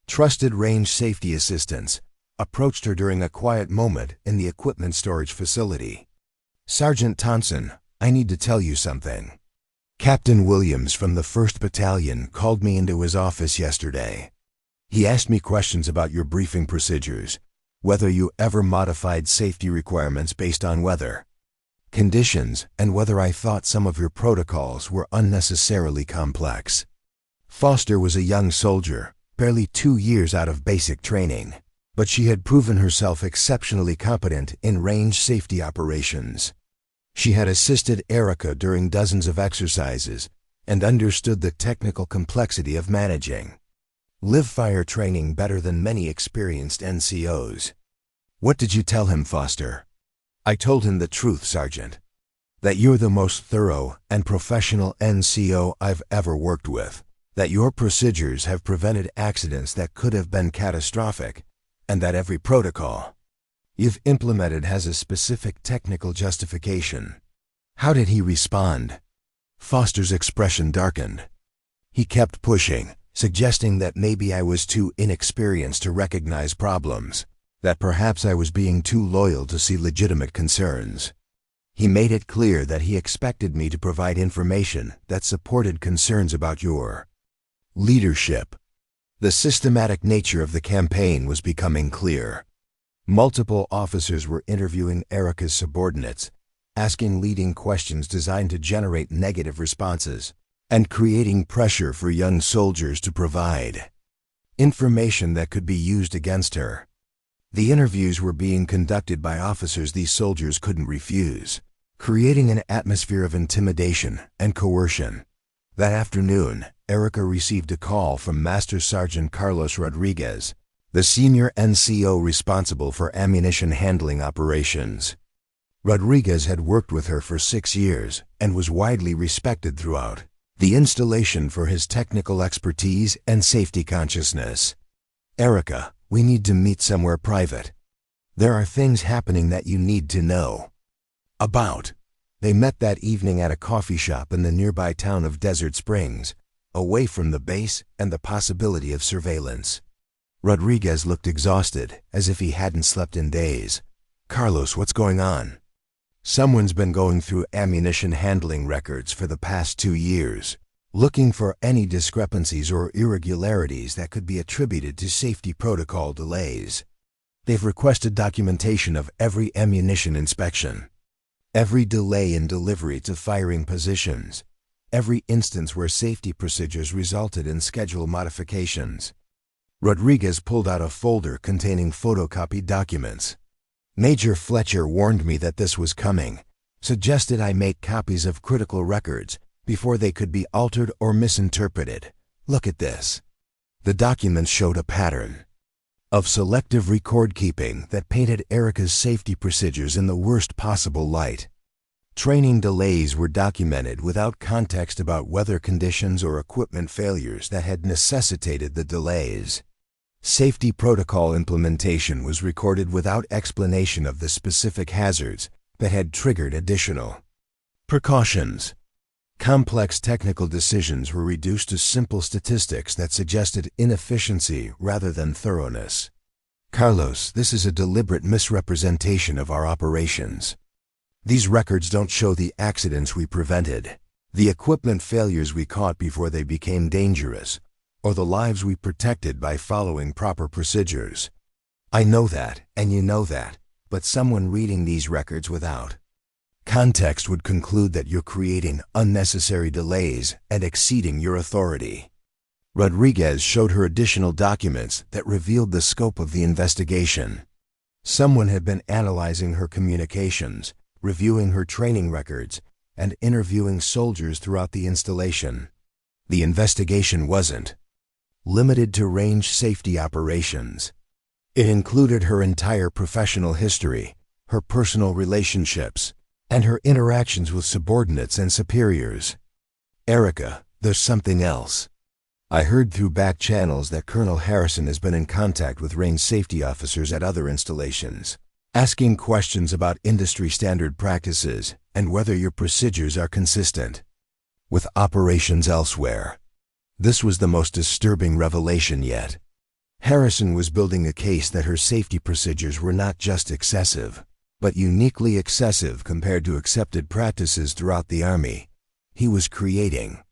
Trusted range safety assistants approached her during a quiet moment in the equipment storage facility. "Sergeant Thompson, I need to tell you something. Captain Williams from the 1st Battalion called me into his office yesterday. He asked me questions about your briefing procedures, whether you ever modified safety requirements based on weather conditions, and whether I thought some of your protocols were unnecessarily complex." Foster was a young soldier, barely 2 years out of basic training, but she had proven herself exceptionally competent in range safety operations. She had assisted Erica during dozens of exercises and understood the technical complexity of managing live-fire training better than many experienced NCOs. "What did you tell him, Foster?" "I told him the truth, Sergeant. That you're the most thorough and professional NCO I've ever worked with. That your procedures have prevented accidents that could have been catastrophic, and that every protocol you've implemented has a specific technical justification." "How did he respond?" Foster's expression darkened. "He kept pushing, suggesting that maybe I was too inexperienced to recognize problems, that perhaps I was being too loyal to see legitimate concerns. He made it clear that he expected me to provide information that supported concerns about your leadership." The systematic nature of the campaign was becoming clear. Multiple officers were interviewing Erica's subordinates, asking leading questions designed to generate negative responses, and creating pressure for young soldiers to provide information that could be used against her. The interviews were being conducted by officers these soldiers couldn't refuse, creating an atmosphere of intimidation and coercion. That afternoon, Erica received a call from Master Sergeant Carlos Rodriguez, the senior NCO responsible for ammunition handling operations. Rodriguez had worked with her for 6 years and was widely respected throughout the installation for his technical expertise and safety consciousness. "Erica, we need to meet somewhere private. There are things happening that you need to know about." They met that evening at a coffee shop in the nearby town of Desert Springs, away from the base and the possibility of surveillance. Rodriguez looked exhausted, as if he hadn't slept in days. "Carlos, what's going on?" "Someone's been going through ammunition handling records for the past 2 years, looking for any discrepancies or irregularities that could be attributed to safety protocol delays. They've requested documentation of every ammunition inspection, every delay in delivery to firing positions, every instance where safety procedures resulted in schedule modifications." Rodriguez pulled out a folder containing photocopied documents. "Major Fletcher warned me that this was coming, suggested I make copies of critical records before they could be altered or misinterpreted. Look at this." The documents showed a pattern of selective record-keeping that painted Erica's safety procedures in the worst possible light. Training delays were documented without context about weather conditions or equipment failures that had necessitated the delays. Safety protocol implementation was recorded without explanation of the specific hazards that had triggered additional precautions. Complex technical decisions were reduced to simple statistics that suggested inefficiency rather than thoroughness. "Carlos, this is a deliberate misrepresentation of our operations. These records don't show the accidents we prevented, the equipment failures we caught before they became dangerous, or the lives we protected by following proper procedures. I know that, and you know that, but someone reading these records without context would conclude that you're creating unnecessary delays and exceeding your authority." Rodriguez showed her additional documents that revealed the scope of the investigation. Someone had been analyzing her communications, reviewing her training records, and interviewing soldiers throughout the installation. The investigation wasn't limited to range safety operations. It included her entire professional history, her personal relationships, and her interactions with subordinates and superiors. "Erica, there's something else. I heard through back channels that Colonel Harrison has been in contact with range safety officers at other installations, asking questions about industry standard practices and whether your procedures are consistent with operations elsewhere." This was the most disturbing revelation yet. Harrison was building a case that her safety procedures were not just excessive, but uniquely excessive compared to accepted practices throughout the Army. He was creating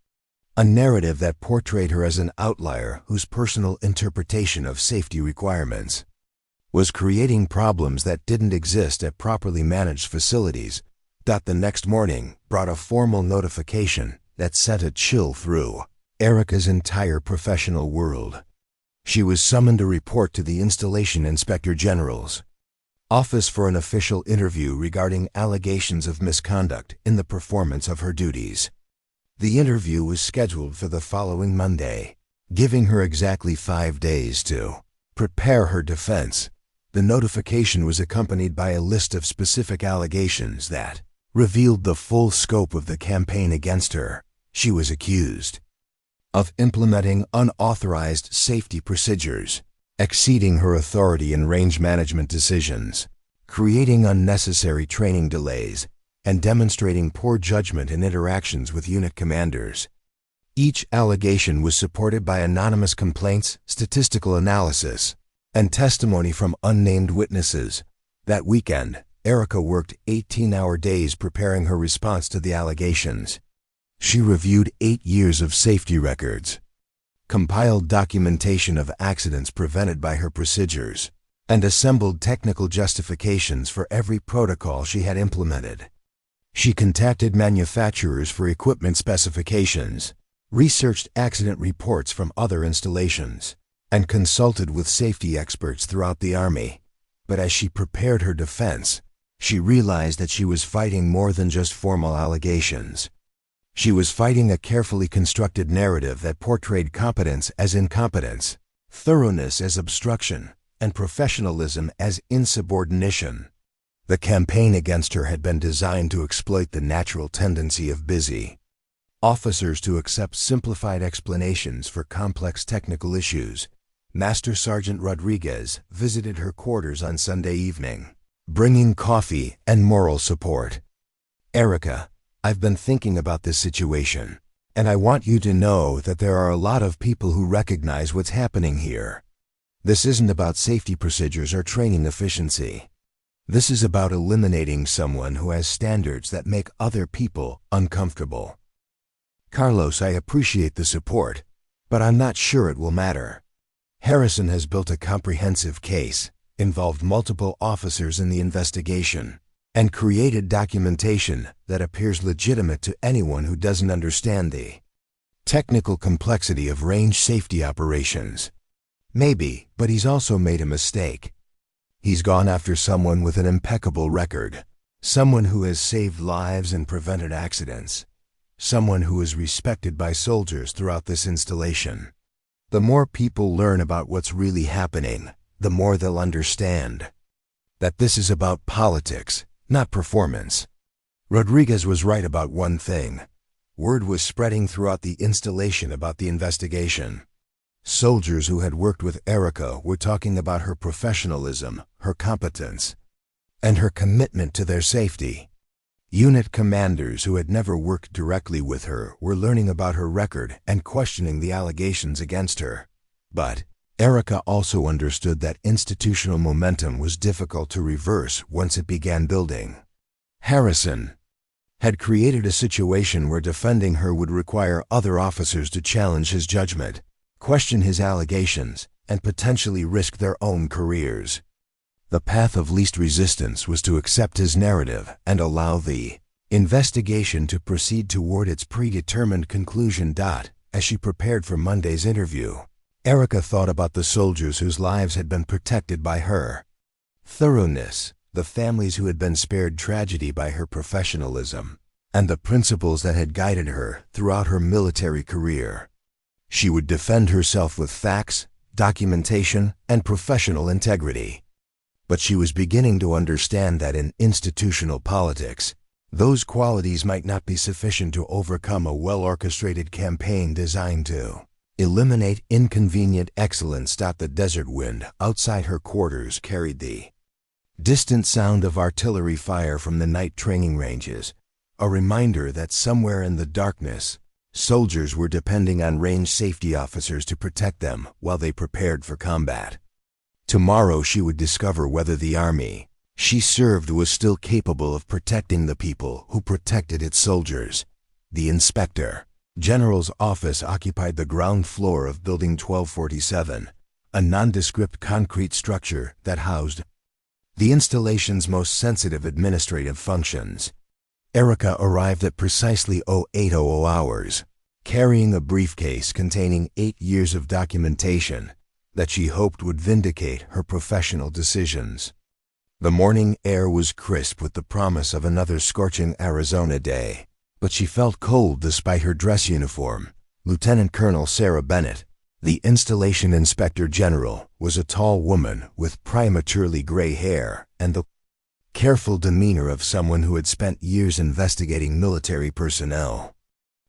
a narrative that portrayed her as an outlier whose personal interpretation of safety requirements was creating problems that didn't exist at properly managed facilities. The next morning brought a formal notification that sent a chill through Erica's entire professional world. She was summoned to report to the Installation Inspector General's office for an official interview regarding allegations of misconduct in the performance of her duties. The interview was scheduled for the following Monday, giving her exactly 5 days to prepare her defense. The notification was accompanied by a list of specific allegations that revealed the full scope of the campaign against her. She was accused of implementing unauthorized safety procedures, exceeding her authority in range management decisions, creating unnecessary training delays, and demonstrating poor judgment in interactions with unit commanders. Each allegation was supported by anonymous complaints, statistical analysis, and testimony from unnamed witnesses. That weekend, Erica worked 18-hour days preparing her response to the allegations. She reviewed 8 years of safety records, compiled documentation of accidents prevented by her procedures, and assembled technical justifications for every protocol she had implemented. She contacted manufacturers for equipment specifications, researched accident reports from other installations, and consulted with safety experts throughout the Army. But as she prepared her defense, she realized that she was fighting more than just formal allegations. She was fighting a carefully constructed narrative that portrayed competence as incompetence, thoroughness as obstruction, and professionalism as insubordination. The campaign against her had been designed to exploit the natural tendency of busy officers to accept simplified explanations for complex technical issues. Master Sergeant Rodriguez visited her quarters on Sunday evening, bringing coffee and moral support. "Erica, I've been thinking about this situation, and I want you to know that there are a lot of people who recognize what's happening here. This isn't about safety procedures or training efficiency. This is about eliminating someone who has standards that make other people uncomfortable. Carlos, I appreciate the support, but I'm not sure it will matter. Harrison has built a comprehensive case, involved multiple officers in the investigation, and created documentation that appears legitimate to anyone who doesn't understand the technical complexity of range safety operations. Maybe, but he's also made a mistake. He's gone after someone with an impeccable record, someone who has saved lives and prevented accidents, someone who is respected by soldiers throughout this installation. The more people learn about what's really happening, the more they'll understand that this is about politics, not performance." Rodriguez was right about one thing. Word was spreading throughout the installation about the investigation. Soldiers who had worked with Erica were talking about her professionalism, her competence, and her commitment to their safety. Unit commanders who had never worked directly with her were learning about her record and questioning the allegations against her. But Erica also understood that institutional momentum was difficult to reverse once it began building. Harrison had created a situation where defending her would require other officers to challenge his judgment, question his allegations, and potentially risk their own careers. The path of least resistance was to accept his narrative and allow the investigation to proceed toward its predetermined conclusion. As she prepared for Monday's interview, Erica thought about the soldiers whose lives had been protected by her thoroughness, the families who had been spared tragedy by her professionalism, and the principles that had guided her throughout her military career. She would defend herself with facts, documentation, and professional integrity. But she was beginning to understand that in institutional politics, those qualities might not be sufficient to overcome a well-orchestrated campaign designed to eliminate inconvenient excellence. The desert wind outside her quarters carried the distant sound of artillery fire from the night training ranges, a reminder that somewhere in the darkness, Soldiers were depending on range safety officers to protect them while they prepared for combat. Tomorrow she would discover whether the army she served was still capable of protecting the people who protected its soldiers. The Inspector General's office occupied the ground floor of Building 1247, a nondescript concrete structure that housed the installation's most sensitive administrative functions. Erica arrived at precisely 0800 hours, carrying a briefcase containing 8 years of documentation that she hoped would vindicate her professional decisions. The morning air was crisp with the promise of another scorching Arizona day, but she felt cold despite her dress uniform. Lieutenant Colonel Sarah Bennett, the Installation Inspector General, was a tall woman with prematurely gray hair and the careful demeanor of someone who had spent years investigating military personnel.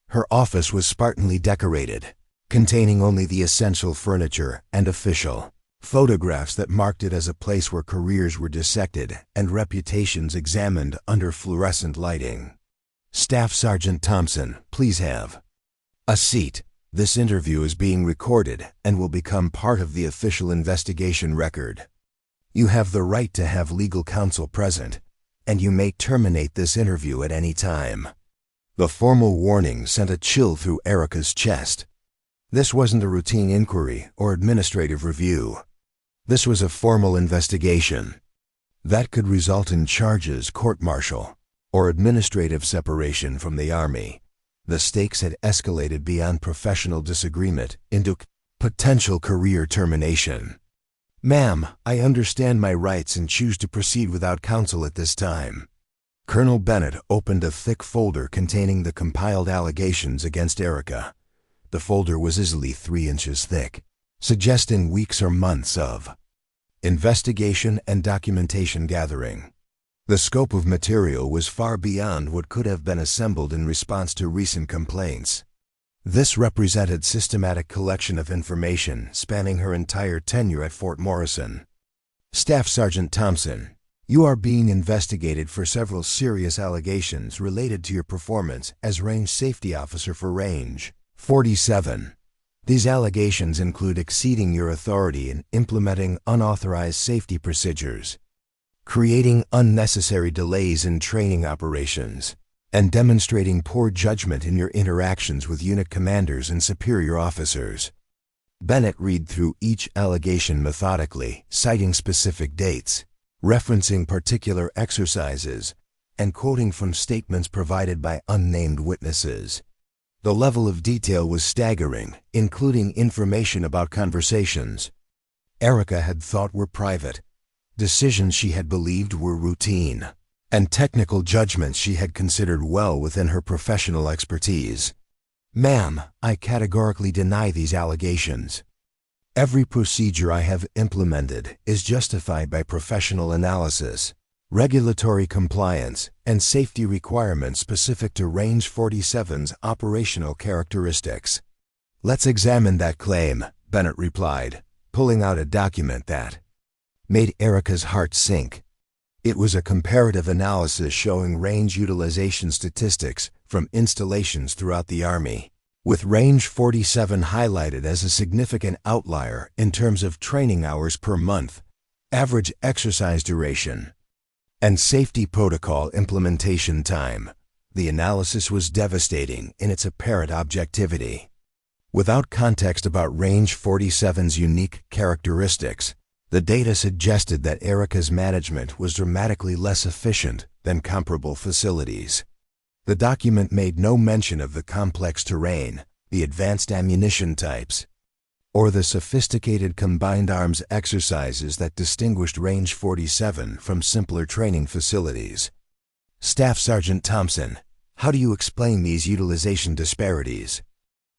Her office was spartanly decorated, containing only the essential furniture and official photographs that marked it as a place where careers were dissected and reputations examined under fluorescent lighting. Staff Sergeant Thompson, please have a seat. This interview is being recorded and will become part of the official investigation record. You have the right to have legal counsel present, and you may terminate this interview at any time. The formal warning sent a chill through Erica's chest. This wasn't a routine inquiry or administrative review. This was a formal investigation that could result in charges, court-martial, or administrative separation from the Army. The stakes had escalated beyond professional disagreement into potential career termination. Ma'am, I understand my rights and choose to proceed without counsel at this time. Colonel Bennett opened a thick folder containing the compiled allegations against Erica. The folder was easily 3 inches thick, suggesting weeks or months of investigation and documentation gathering. The scope of material was far beyond what could have been assembled in response to recent complaints. This represented systematic collection of information spanning her entire tenure at Fort Morrison. Staff Sergeant Thompson, you are being investigated for several serious allegations related to your performance as Range Safety Officer for Range 47. These allegations include exceeding your authority in implementing unauthorized safety procedures, creating unnecessary delays in training operations, and demonstrating poor judgment in your interactions with unit commanders and superior officers. Bennett read through each allegation methodically, citing specific dates, referencing particular exercises, and quoting from statements provided by unnamed witnesses. The level of detail was staggering, including information about conversations Erica had thought were private, decisions she had believed were routine, and technical judgments she had considered well within her professional expertise. Ma'am, I categorically deny these allegations. Every procedure I have implemented is justified by professional analysis, regulatory compliance, and safety requirements specific to Range 47's operational characteristics. Let's examine that claim, Bennett replied, pulling out a document that made Erica's heart sink. It was a comparative analysis showing range utilization statistics from installations throughout the Army, with Range 47 highlighted as a significant outlier in terms of training hours per month, average exercise duration, and safety protocol implementation time. The analysis was devastating in its apparent objectivity. Without context about Range 47's unique characteristics, the data suggested that Erica's management was dramatically less efficient than comparable facilities. The document made no mention of the complex terrain, the advanced ammunition types, or the sophisticated combined arms exercises that distinguished Range 47 from simpler training facilities. Staff Sergeant Thompson, how do you explain these utilization disparities?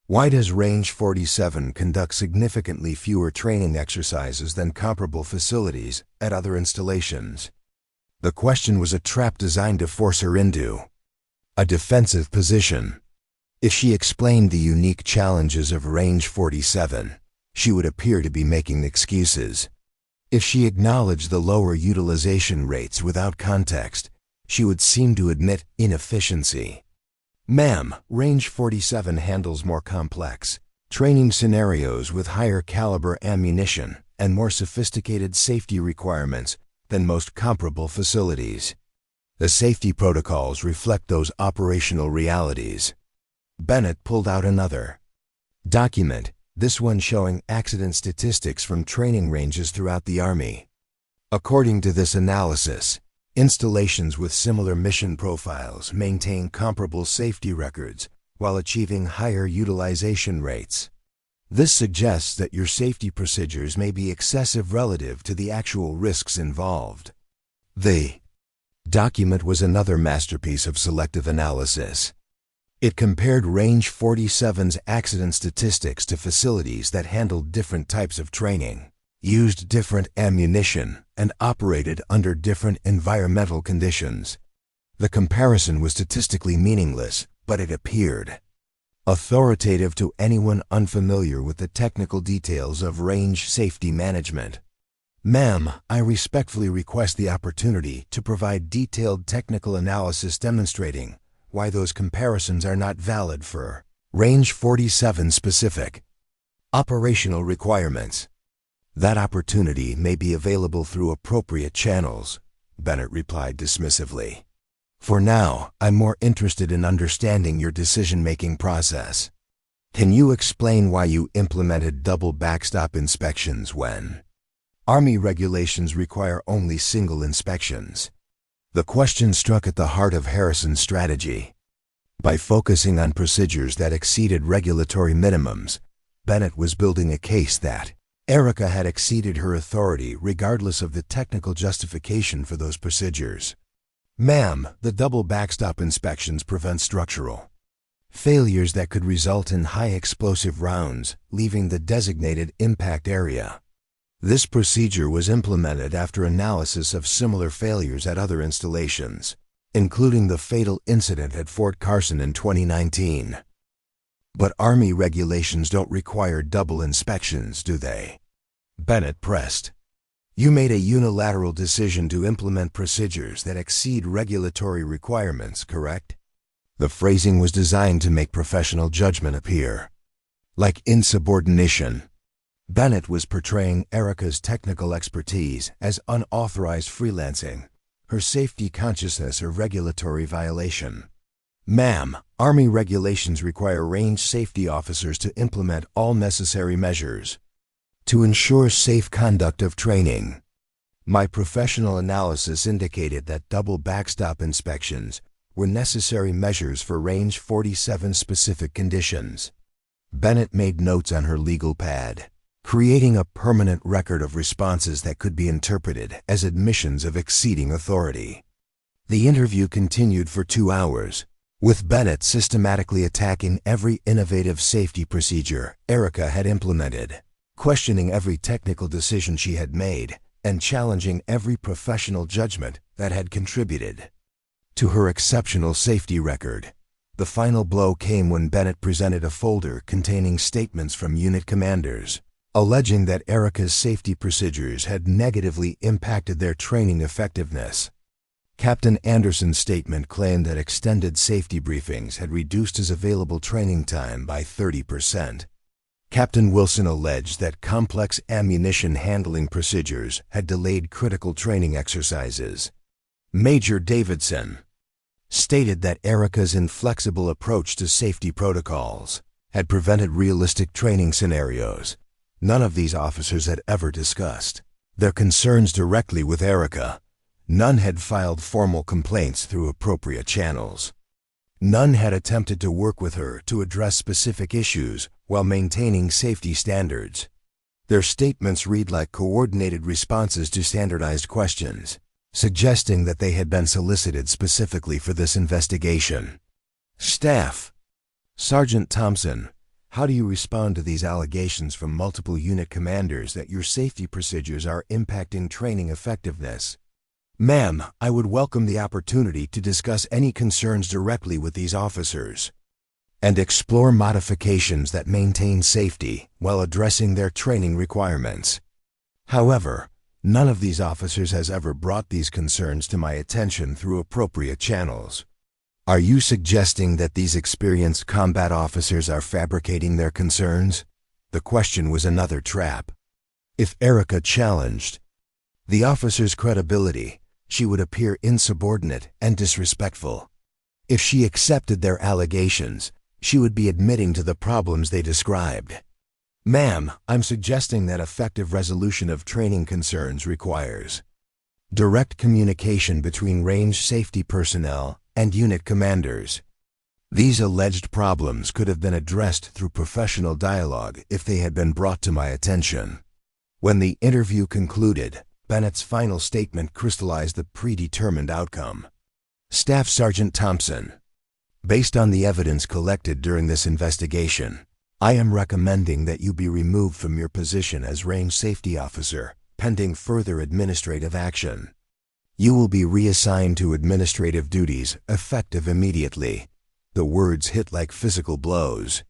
Why does Range 47 conduct significantly fewer training exercises than comparable facilities at other installations? The question was a trap designed to force her into a defensive position. If she explained the unique challenges of Range 47, she would appear to be making excuses. If she acknowledged the lower utilization rates without context, she would seem to admit inefficiency. Ma'am, Range 47 handles more complex training scenarios with higher caliber ammunition and more sophisticated safety requirements than most comparable facilities. The safety protocols reflect those operational realities. Bennett pulled out another document, this one showing accident statistics from training ranges throughout the Army. According to this analysis, installations with similar mission profiles maintain comparable safety records while achieving higher utilization rates. This suggests that your safety procedures may be excessive relative to the actual risks involved. The document was another masterpiece of selective analysis. It compared Range 47's accident statistics to facilities that handled different types of training, used different ammunition, and operated under different environmental conditions. The comparison was statistically meaningless, but it appeared authoritative to anyone unfamiliar with the technical details of range safety management. Ma'am, I respectfully request the opportunity to provide detailed technical analysis demonstrating why those comparisons are not valid for Range 47 specific operational requirements. That opportunity may be available through appropriate channels, Bennett replied dismissively. For now, I'm more interested in understanding your decision-making process. Can you explain why you implemented double backstop inspections when Army regulations require only single inspections? The question struck at the heart of Harrison's strategy. By focusing on procedures that exceeded regulatory minimums, Bennett was building a case that Erica had exceeded her authority regardless of the technical justification for those procedures. Ma'am, the double backstop inspections prevent structural failures that could result in high explosive rounds leaving the designated impact area. This procedure was implemented after analysis of similar failures at other installations, including the fatal incident at Fort Carson in 2019. But Army regulations don't require double inspections, do they? Bennett pressed. You made a unilateral decision to implement procedures that exceed regulatory requirements, correct? The phrasing was designed to make professional judgment appear like insubordination. Bennett was portraying Erica's technical expertise as unauthorized freelancing, her safety consciousness a regulatory violation. Ma'am, Army regulations require range safety officers to implement all necessary measures to ensure safe conduct of training. My professional analysis indicated that double backstop inspections were necessary measures for Range 47 specific conditions. Bennett made notes on her legal pad, creating a permanent record of responses that could be interpreted as admissions of exceeding authority. The interview continued for 2 hours, with Bennett systematically attacking every innovative safety procedure Erica had implemented, questioning every technical decision she had made, and challenging every professional judgment that had contributed to her exceptional safety record. The final blow came when Bennett presented a folder containing statements from unit commanders, alleging that Erica's safety procedures had negatively impacted their training effectiveness. Captain Anderson's statement claimed that extended safety briefings had reduced his available training time by 30%. Captain Wilson alleged that complex ammunition handling procedures had delayed critical training exercises. Major Davidson stated that Erica's inflexible approach to safety protocols had prevented realistic training scenarios. None of these officers had ever discussed their concerns directly with Erica. None had filed formal complaints through appropriate channels. None had attempted to work with her to address specific issues while maintaining safety standards. Their statements read like coordinated responses to standardized questions, suggesting that they had been solicited specifically for this investigation. Staff. Sergeant Thompson, how do you respond to these allegations from multiple unit commanders that your safety procedures are impacting training effectiveness? Ma'am, I would welcome the opportunity to discuss any concerns directly with these officers and explore modifications that maintain safety while addressing their training requirements. However, none of these officers has ever brought these concerns to my attention through appropriate channels. Are you suggesting that these experienced combat officers are fabricating their concerns? The question was another trap. If Erica challenged the officer's credibility, she would appear insubordinate and disrespectful. If she accepted their allegations, she would be admitting to the problems they described. Ma'am, I'm suggesting that effective resolution of training concerns requires direct communication between range safety personnel and unit commanders. These alleged problems could have been addressed through professional dialogue if they had been brought to my attention. When the interview concluded, Bennett's final statement crystallized the predetermined outcome. Staff Sergeant Thompson, based on the evidence collected during this investigation, I am recommending that you be removed from your position as range safety officer, pending further administrative action. You will be reassigned to administrative duties effective immediately. The words hit like physical blows.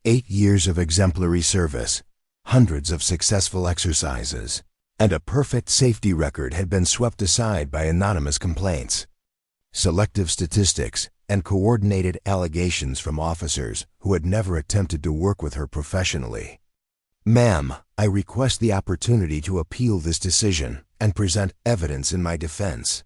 8 years of exemplary service, hundreds of successful exercises, and a perfect safety record had been swept aside by anonymous complaints, selective statistics, and coordinated allegations from officers who had never attempted to work with her professionally. Ma'am, I request the opportunity to appeal this decision and present evidence in my defense.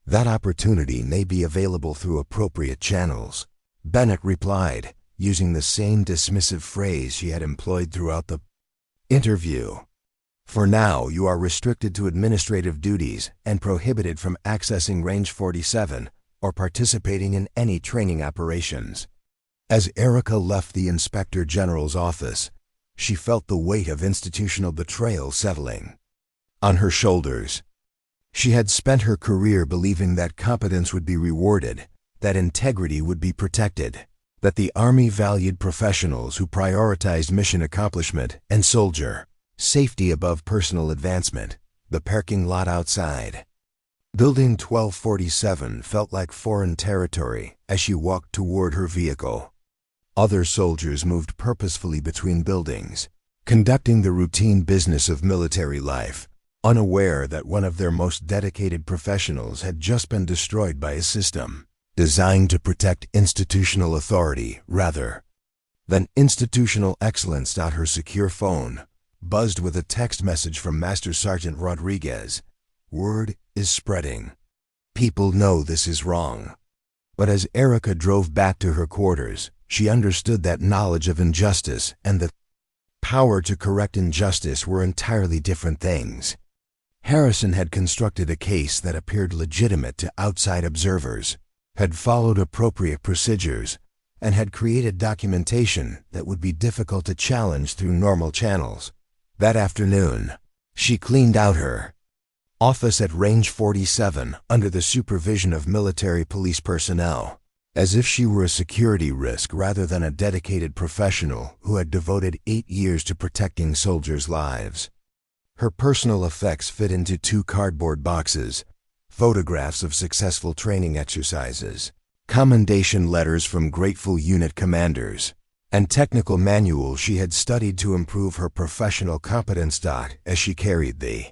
That opportunity may be available through appropriate channels, Bennett replied, using the same dismissive phrase she had employed throughout the interview. For now, you are restricted to administrative duties and prohibited from accessing Range 47 or participating in any training operations. As Erica left the Inspector General's office, she felt the weight of institutional betrayal settling on her shoulders. She had spent her career believing that competence would be rewarded, that integrity would be protected, that the Army valued professionals who prioritized mission accomplishment and soldier safety above personal advancement. The parking lot outside Building 1247 felt like foreign territory as she walked toward her vehicle. Other soldiers moved purposefully between buildings, conducting the routine business of military life, unaware that one of their most dedicated professionals had just been destroyed by a system designed to protect institutional authority rather than institutional excellence. Her secure phone buzzed with a text message from Master Sergeant Rodriguez. Word is spreading. People know this is wrong. But as Erica drove back to her quarters, she understood that knowledge of injustice and the power to correct injustice were entirely different things. Harrison had constructed a case that appeared legitimate to outside observers, had followed appropriate procedures, and had created documentation that would be difficult to challenge through normal channels. That afternoon, she cleaned out her office at Range 47 under the supervision of military police personnel, as if she were a security risk rather than a dedicated professional who had devoted 8 years to protecting soldiers' lives. Her personal effects fit into 2 cardboard boxes: photographs of successful training exercises, commendation letters from grateful unit commanders, and technical manuals she had studied to improve her professional competence. As she carried the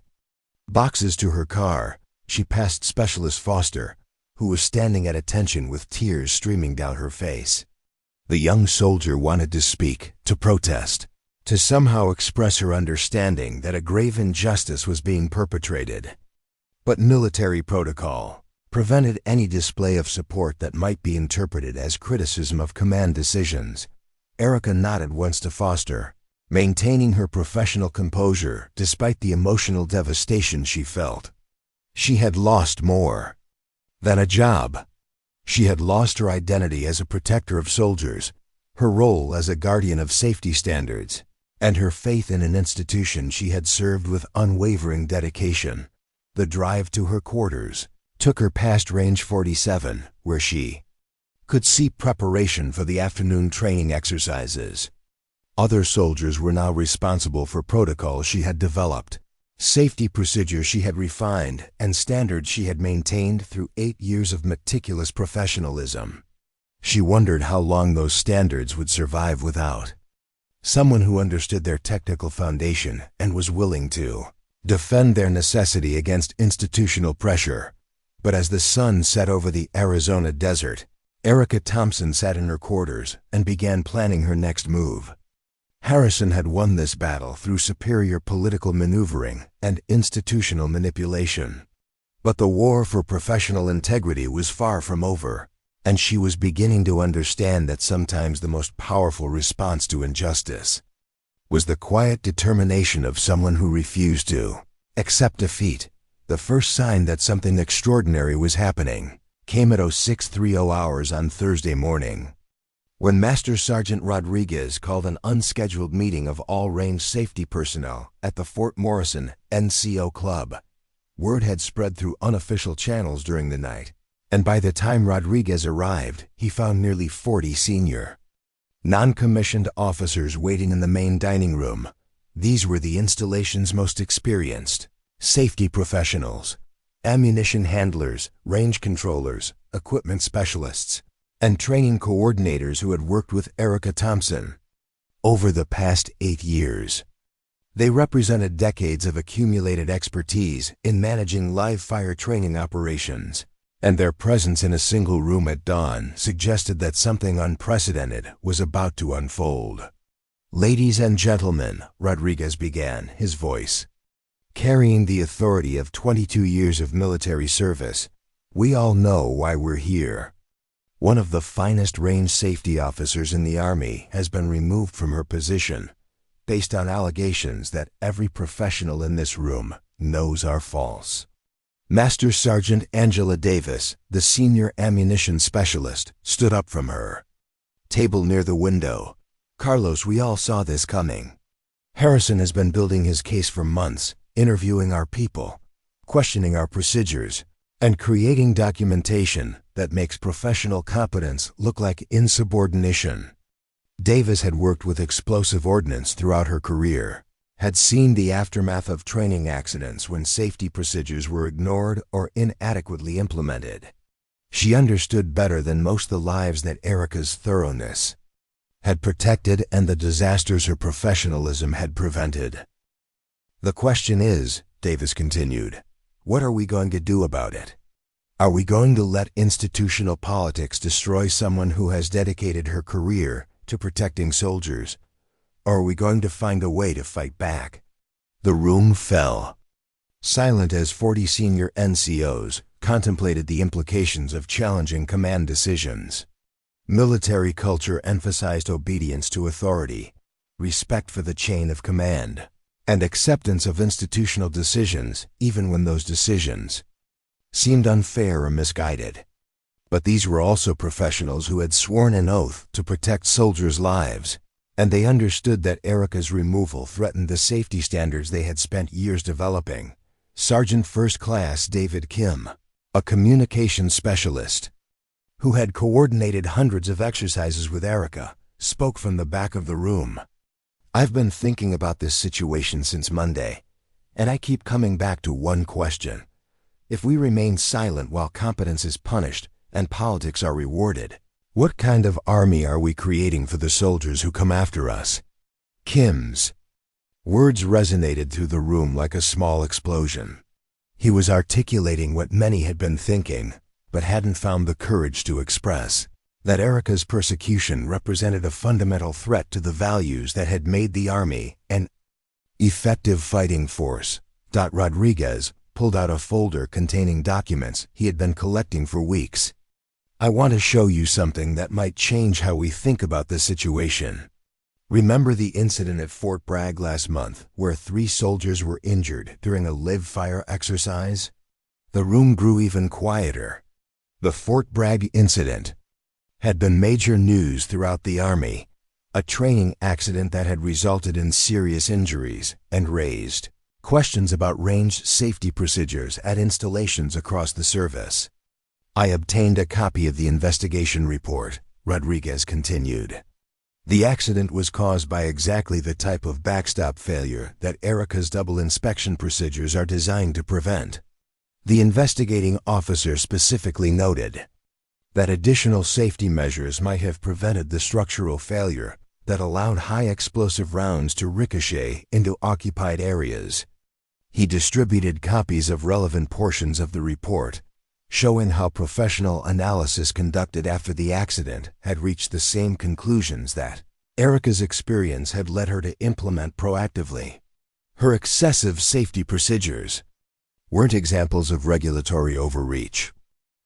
boxes to her car, she passed Specialist Foster, who was standing at attention with tears streaming down her face. The young soldier wanted to speak, to protest, to somehow express her understanding that a grave injustice was being perpetrated. But military protocol prevented any display of support that might be interpreted as criticism of command decisions. Erica nodded once to Foster, maintaining her professional composure despite the emotional devastation she felt. She had lost more than a job. She had lost her identity as a protector of soldiers, her role as a guardian of safety standards, and her faith in an institution she had served with unwavering dedication. The drive to her quarters took her past Range 47, where she could see preparation for the afternoon training exercises. Other soldiers were now responsible for protocols she had developed, safety procedures she had refined, and standards she had maintained through 8 years of meticulous professionalism. She wondered how long those standards would survive without someone who understood their technical foundation and was willing to defend their necessity against institutional pressure. But as the sun set over the Arizona desert, Erica Thompson sat in her quarters and began planning her next move. Harrison had won this battle through superior political maneuvering and institutional manipulation. But the war for professional integrity was far from over, and she was beginning to understand that sometimes the most powerful response to injustice was the quiet determination of someone who refused to accept defeat. The first sign that something extraordinary was happening came at 0630 hours on Thursday morning, when Master Sergeant Rodriguez called an unscheduled meeting of all range safety personnel at the Fort Morrison NCO Club. Word had spread through unofficial channels during the night, and by the time Rodriguez arrived, he found nearly 40 senior, non-commissioned officers waiting in the main dining room. These were the installation's most experienced safety professionals: ammunition handlers, range controllers, equipment specialists, and training coordinators who had worked with Erica Thompson over the past 8 years. They represented decades of accumulated expertise in managing live-fire training operations, and their presence in a single room at dawn suggested that something unprecedented was about to unfold. "Ladies and gentlemen," Rodriguez began, his voice carrying the authority of 22 years of military service, "we all know why we're here. One of the finest range safety officers in the Army has been removed from her position based on allegations that every professional in this room knows are false." Master Sergeant Angela Davis, the senior ammunition specialist, stood up from her table near the window. "Carlos, we all saw this coming. Harrison has been building his case for months, interviewing our people, questioning our procedures, and creating documentation that makes professional competence look like insubordination." Davis had worked with explosive ordnance throughout her career, had seen the aftermath of training accidents when safety procedures were ignored or inadequately implemented. She understood better than most the lives that Erica's thoroughness had protected and the disasters her professionalism had prevented. "The question is," Davis continued, "what are we going to do about it? Are we going to let institutional politics destroy someone who has dedicated her career to protecting soldiers, or are we going to find a way to fight back?" The room fell silent as 40 senior NCOs contemplated the implications of challenging command decisions. Military culture emphasized obedience to authority, respect for the chain of command, and acceptance of institutional decisions, even when those decisions seemed unfair or misguided. But these were also professionals who had sworn an oath to protect soldiers' lives, and they understood that Erica's removal threatened the safety standards they had spent years developing. Sergeant First Class David Kim, a communications specialist who had coordinated hundreds of exercises with Erica, spoke from the back of the room. "I've been thinking about this situation since Monday, and I keep coming back to one question. If we remain silent while competence is punished and politics are rewarded, what kind of army are we creating for the soldiers who come after us?" Kim's words resonated through the room like a small explosion. He was articulating what many had been thinking, but hadn't found the courage to express: that Erica's persecution represented a fundamental threat to the values that had made the Army an effective fighting force. Rodriguez pulled out a folder containing documents he had been collecting for weeks. "I want to show you something that might change how we think about this situation. Remember the incident at Fort Bragg last month where 3 soldiers were injured during a live-fire exercise?" The room grew even quieter. The Fort Bragg incident had been major news throughout the Army, a training accident that had resulted in serious injuries and raised questions about range safety procedures at installations across the service. "I obtained a copy of the investigation report," Rodriguez continued. "The accident was caused by exactly the type of backstop failure that Erica's double inspection procedures are designed to prevent. The investigating officer specifically noted that additional safety measures might have prevented the structural failure that allowed high explosive rounds to ricochet into occupied areas." He distributed copies of relevant portions of the report, showing how professional analysis conducted after the accident had reached the same conclusions that Erica's experience had led her to implement proactively. Her excessive safety procedures weren't examples of regulatory overreach.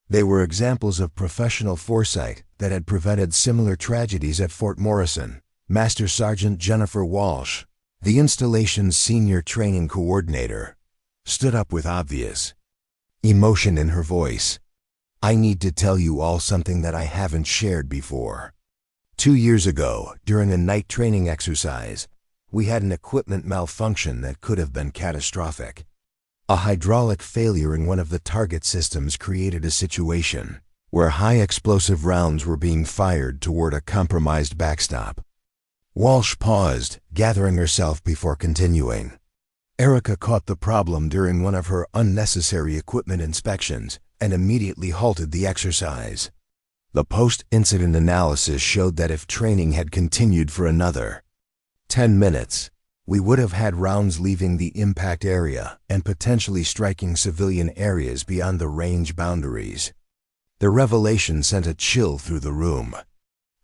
They were examples of professional foresight that had prevented similar tragedies at Fort Morrison. Master Sergeant Jennifer Walsh, the installation's senior training coordinator, stood up with obvious emotion in her voice. "I need to tell you all something that I haven't shared before. 2 years ago, during a night training exercise, we had an equipment malfunction that could have been catastrophic. A hydraulic failure in one of the target systems created a situation where high explosive rounds were being fired toward a compromised backstop." Walsh paused, gathering herself before continuing. Erica caught the problem during one of her unnecessary equipment inspections and immediately halted the exercise. The post-incident analysis showed that if training had continued for another 10 minutes, we would have had rounds leaving the impact area and potentially striking civilian areas beyond the range boundaries. The revelation sent a chill through the room.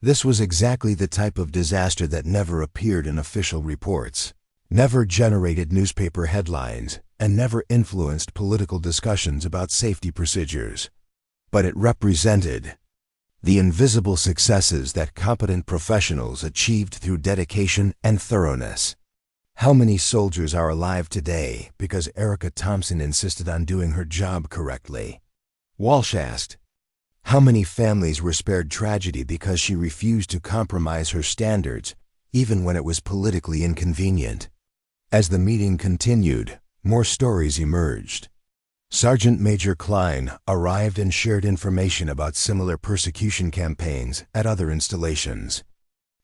This was exactly the type of disaster that never appeared in official reports, never generated newspaper headlines, and never influenced political discussions about safety procedures. But it represented the invisible successes that competent professionals achieved through dedication and thoroughness. How many soldiers are alive today because Erica Thompson insisted on doing her job correctly? Walsh asked. How many families were spared tragedy because she refused to compromise her standards, even when it was politically inconvenient? As the meeting continued, more stories emerged. Sergeant Major Klein arrived and shared information about similar persecution campaigns at other installations,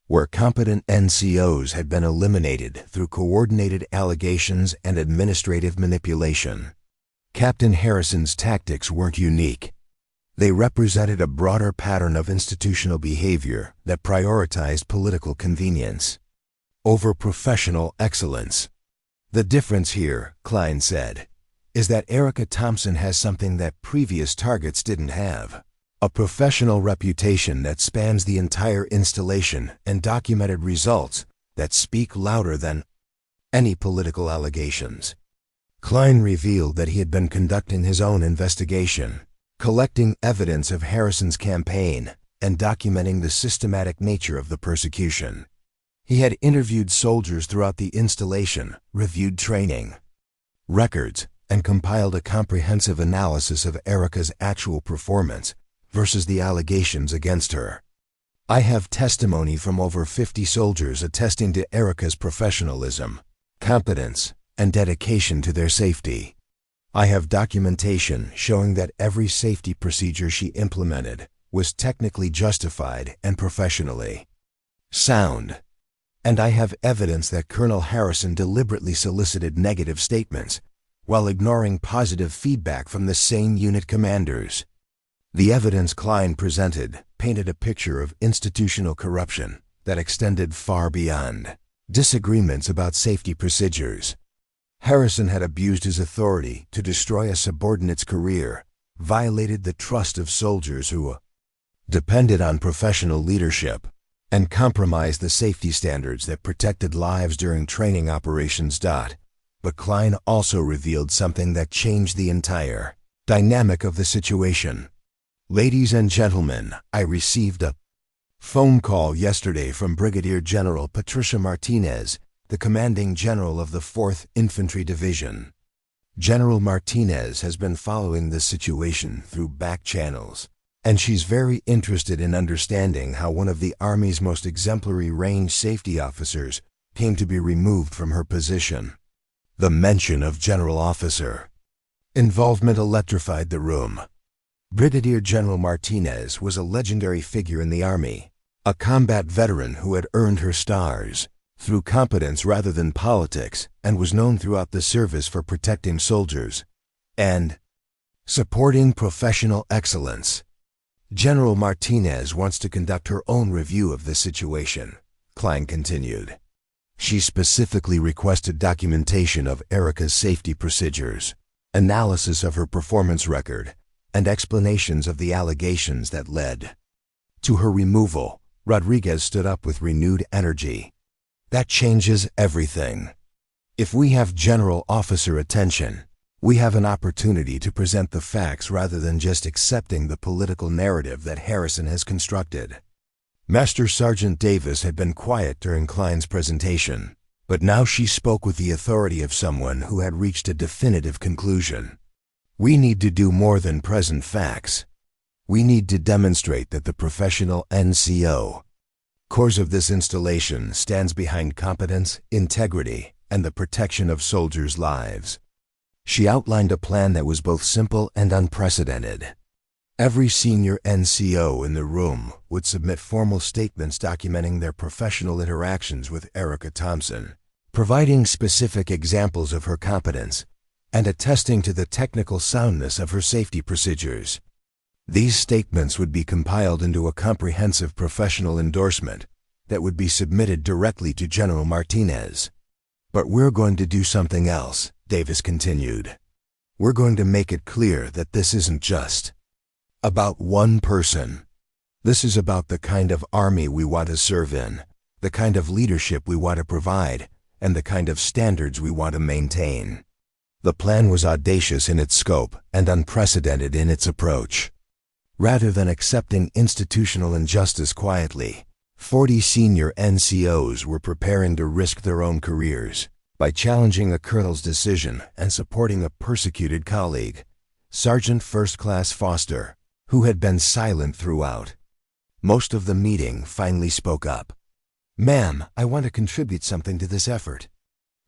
where competent NCOs had been eliminated through coordinated allegations and administrative manipulation. Captain Harrison's tactics weren't unique. They represented a broader pattern of institutional behavior that prioritized political convenience over professional excellence. The difference here, Klein said, is that Erica Thompson has something that previous targets didn't have: a professional reputation that spans the entire installation and documented results that speak louder than any political allegations. Klein revealed that he had been conducting his own investigation, collecting evidence of Harrison's campaign and documenting the systematic nature of the persecution. He had interviewed soldiers throughout the installation, reviewed training records, and compiled a comprehensive analysis of Erica's actual performance versus the allegations against her. "I have testimony from over 50 soldiers attesting to Erica's professionalism, competence, and dedication to their safety. I have documentation showing that every safety procedure she implemented was technically justified and professionally sound. And I have evidence that Colonel Harrison deliberately solicited negative statements while ignoring positive feedback from the same unit commanders." The evidence Klein presented painted a picture of institutional corruption that extended far beyond disagreements about safety procedures. Harrison had abused his authority to destroy a subordinate's career, violated the trust of soldiers who depended on professional leadership, and compromised the safety standards that protected lives during training operations. But Klein also revealed something that changed the entire dynamic of the situation. "Ladies and gentlemen, I received a phone call yesterday from Brigadier General Patricia Martinez, the commanding general of the 4th Infantry Division. General Martinez has been following this situation through back channels, and she's very interested in understanding how one of the Army's most exemplary range safety officers came to be removed from her position." The mention of general officer involvement electrified the room. Brigadier General Martinez was a legendary figure in the Army, a combat veteran who had earned her stars through competence rather than politics, and was known throughout the service for protecting soldiers and supporting professional excellence. "General Martinez wants to conduct her own review of this situation," Klein continued. "She specifically requested documentation of Erica's safety procedures, analysis of her performance record, and explanations of the allegations that led to her removal. Rodriguez stood up with renewed energy. That changes everything. If we have general officer attention, we have an opportunity to present the facts rather than just accepting the political narrative that Harrison has constructed. Master Sergeant Davis had been quiet during Klein's presentation, but now she spoke with the authority of someone who had reached a definitive conclusion. We need to do more than present facts. We need to demonstrate that the professional NCO cores of this installation stands behind competence, integrity, and the protection of soldiers' lives. She outlined a plan that was both simple and unprecedented. Every senior NCO in the room would submit formal statements documenting their professional interactions with Erica Thompson, providing specific examples of her competence, and attesting to the technical soundness of her safety procedures. These statements would be compiled into a comprehensive professional endorsement that would be submitted directly to General Martinez. But we're going to do something else, Davis continued. We're going to make it clear that this isn't just about one person. This is about the kind of army we want to serve in, the kind of leadership we want to provide, and the kind of standards we want to maintain. The plan was audacious in its scope and unprecedented in its approach. Rather than accepting institutional injustice quietly, 40 senior NCOs were preparing to risk their own careers by challenging a colonel's decision and supporting a persecuted colleague, Sergeant First Class Foster, who had been silent throughout. Most of the meeting finally spoke up. "Ma'am, I want to contribute something to this effort.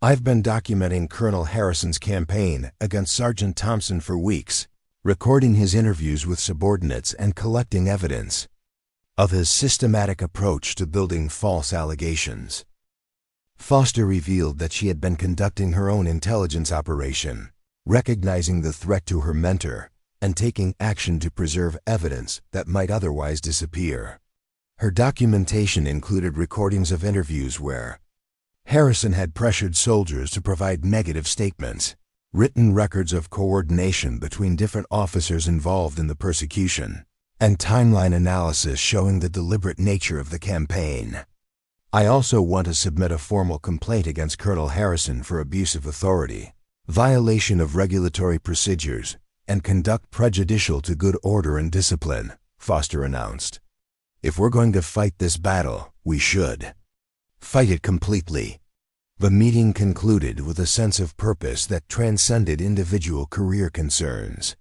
I've been documenting Colonel Harrison's campaign against Sergeant Thompson for weeks, recording his interviews with subordinates and collecting evidence of his systematic approach to building false allegations." Foster revealed that she had been conducting her own intelligence operation, recognizing the threat to her mentor, and taking action to preserve evidence that might otherwise disappear. Her documentation included recordings of interviews where Harrison had pressured soldiers to provide negative statements, written records of coordination between different officers involved in the persecution, and timeline analysis showing the deliberate nature of the campaign. "I also want to submit a formal complaint against Colonel Harrison for abuse of authority, violation of regulatory procedures, and conduct prejudicial to good order and discipline," Foster announced. "If we're going to fight this battle, we should fight it completely." The meeting concluded with a sense of purpose that transcended individual career concerns.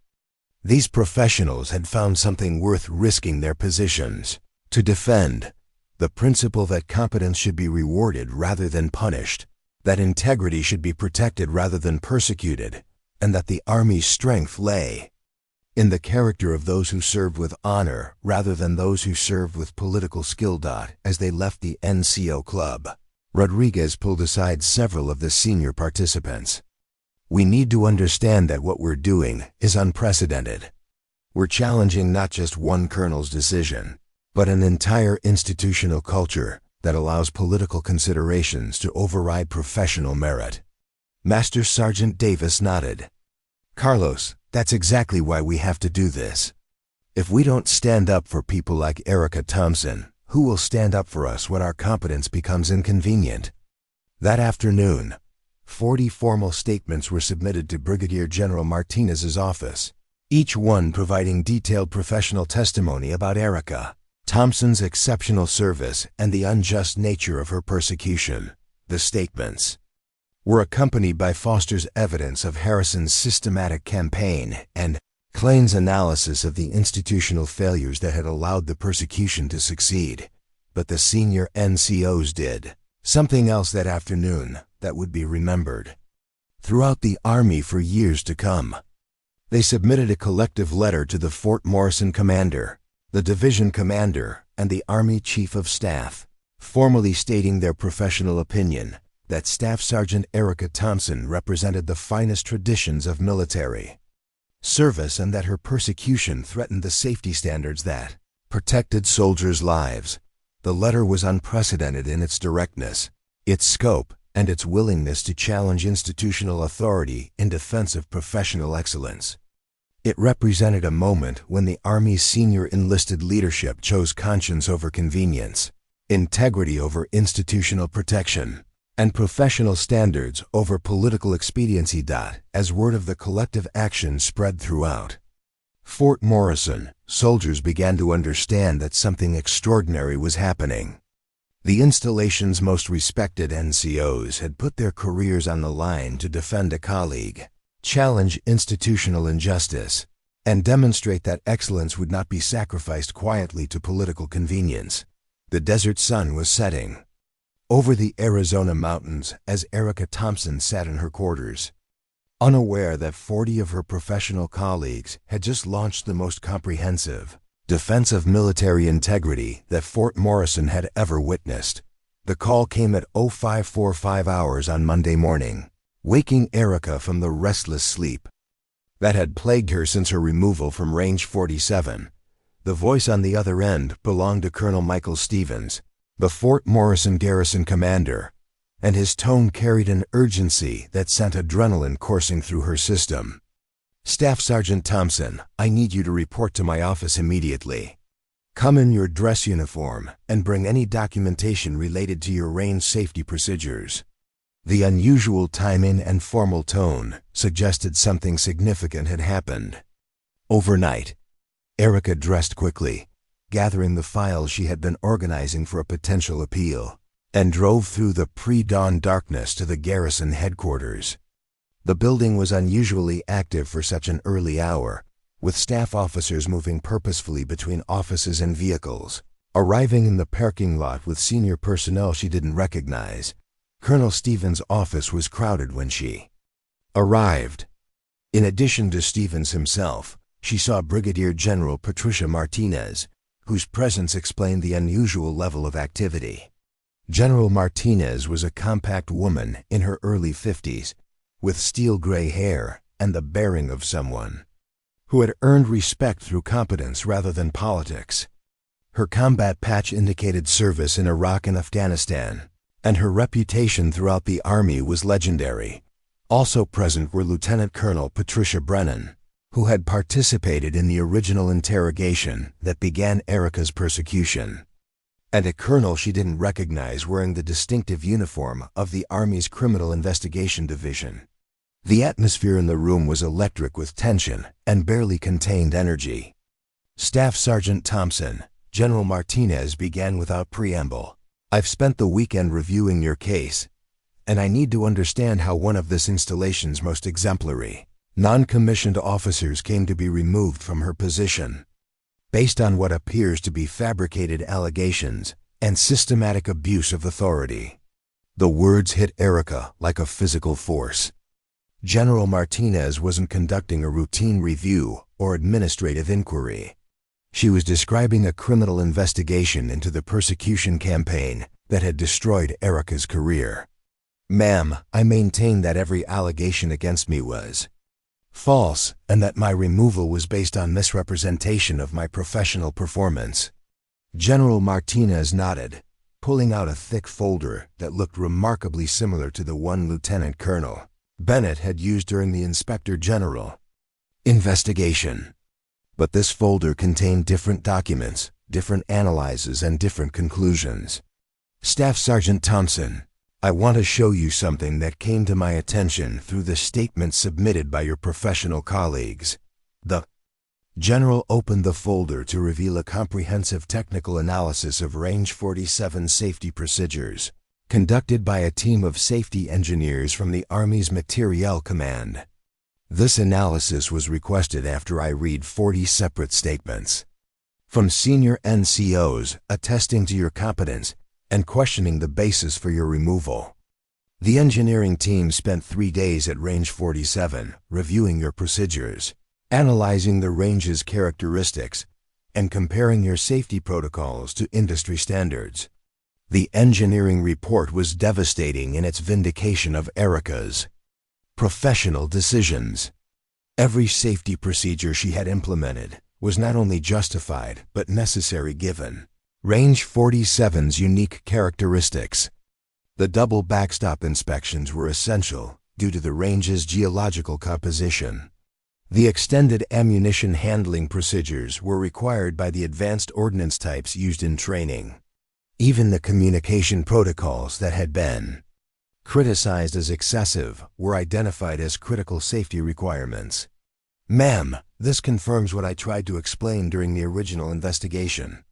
These professionals had found something worth risking their positions to defend: the principle that competence should be rewarded rather than punished, that integrity should be protected rather than persecuted, and that the Army's strength lay in the character of those who served with honor rather than those who served with political skill. As they left the NCO club, Rodriguez pulled aside several of the senior participants. "We need to understand that what we're doing is unprecedented. We're challenging not just one colonel's decision, but an entire institutional culture that allows political considerations to override professional merit." Master Sergeant Davis nodded. "Carlos, that's exactly why we have to do this. If we don't stand up for people like Erica Thompson, who will stand up for us when our competence becomes inconvenient?" That afternoon, 40 formal statements were submitted to Brigadier General Martinez's office, each one providing detailed professional testimony about Erica Thompson's exceptional service and the unjust nature of her persecution. The statements were accompanied by Foster's evidence of Harrison's systematic campaign and Klein's analysis of the institutional failures that had allowed the persecution to succeed. But the senior NCOs did something else that afternoon that would be remembered throughout the Army for years to come. They submitted a collective letter to the Fort Morrison commander, the division commander, and the Army Chief of Staff, formally stating their professional opinion that Staff Sergeant Erica Thompson represented the finest traditions of military service and that her persecution threatened the safety standards that protected soldiers' lives. The letter was unprecedented in its directness, its scope, and its willingness to challenge institutional authority in defense of professional excellence. It represented a moment when the Army's senior enlisted leadership chose conscience over convenience, integrity over institutional protection, and professional standards over political expediency. As word of the collective action spread throughout Fort Morrison, soldiers began to understand that something extraordinary was happening. The installation's most respected NCOs had put their careers on the line to defend a colleague, challenge institutional injustice, and demonstrate that excellence would not be sacrificed quietly to political convenience. The desert sun was setting over the Arizona mountains as Erica Thompson sat in her quarters, unaware that 40 of her professional colleagues had just launched the most comprehensive defense of military integrity that Fort Morrison had ever witnessed. The call came at 0545 hours on Monday morning, waking Erica from the restless sleep that had plagued her since her removal from Range 47. The voice on the other end belonged to Colonel Michael Stevens, the Fort Morrison garrison commander, and his tone carried an urgency that sent adrenaline coursing through her system. "Staff Sergeant Thompson, I need you to report to my office immediately. Come in your dress uniform and bring any documentation related to your range safety procedures." The unusual timing and formal tone suggested something significant had happened. Overnight, Erica dressed quickly, gathering the files she had been organizing for a potential appeal, and drove through the pre-dawn darkness to the garrison headquarters. The building was unusually active for such an early hour, with staff officers moving purposefully between offices and vehicles. Arriving in the parking lot with senior personnel she didn't recognize, Colonel Stevens' office was crowded when she arrived. In addition to Stevens himself, she saw Brigadier General Patricia Martinez, whose presence explained the unusual level of activity. General Martinez was a compact woman in her early 50s, with steel-gray hair and the bearing of someone who had earned respect through competence rather than politics. Her combat patch indicated service in Iraq and Afghanistan, and her reputation throughout the Army was legendary. Also present were Lieutenant Colonel Patricia Brennan, who had participated in the original interrogation that began Erica's persecution, and a colonel she didn't recognize wearing the distinctive uniform of the Army's Criminal Investigation Division. The atmosphere in the room was electric with tension and barely contained energy. "Staff Sergeant Thompson," General Martinez began without preamble, "I've spent the weekend reviewing your case, and I need to understand how one of this installation's most exemplary non-commissioned officers came to be removed from her position, based on what appears to be fabricated allegations and systematic abuse of authority." The words hit Erica like a physical force. General Martinez wasn't conducting a routine review or administrative inquiry. She was describing a criminal investigation into the persecution campaign that had destroyed Erica's career. "Ma'am, I maintain that every allegation against me was false, and that my removal was based on misrepresentation of my professional performance." General Martinez nodded, pulling out a thick folder that looked remarkably similar to the one Lieutenant Colonel Bennett had used during the Inspector General investigation. But this folder contained different documents, different analyses, and different conclusions. "Staff Sergeant Thompson, I want to show you something that came to my attention through the statements submitted by your professional colleagues." The General opened the folder to reveal a comprehensive technical analysis of Range 47 safety procedures, conducted by a team of safety engineers from the Army's Materiel Command. This analysis was requested after I read 40 separate statements from senior NCOs attesting to your competence and questioning the basis for your removal. The engineering team spent 3 days at Range 47 reviewing your procedures, analyzing the range's characteristics, and comparing your safety protocols to industry standards. The engineering report was devastating in its vindication of Erica's professional decisions. Every safety procedure she had implemented was not only justified but necessary given Range 47's unique characteristics. The double backstop inspections were essential due to the range's geological composition. The extended ammunition handling procedures were required by the advanced ordnance types used in training. Even the communication protocols that had been criticized as excessive were identified as critical safety requirements. Ma'am, this confirms what I tried to explain during the original investigation.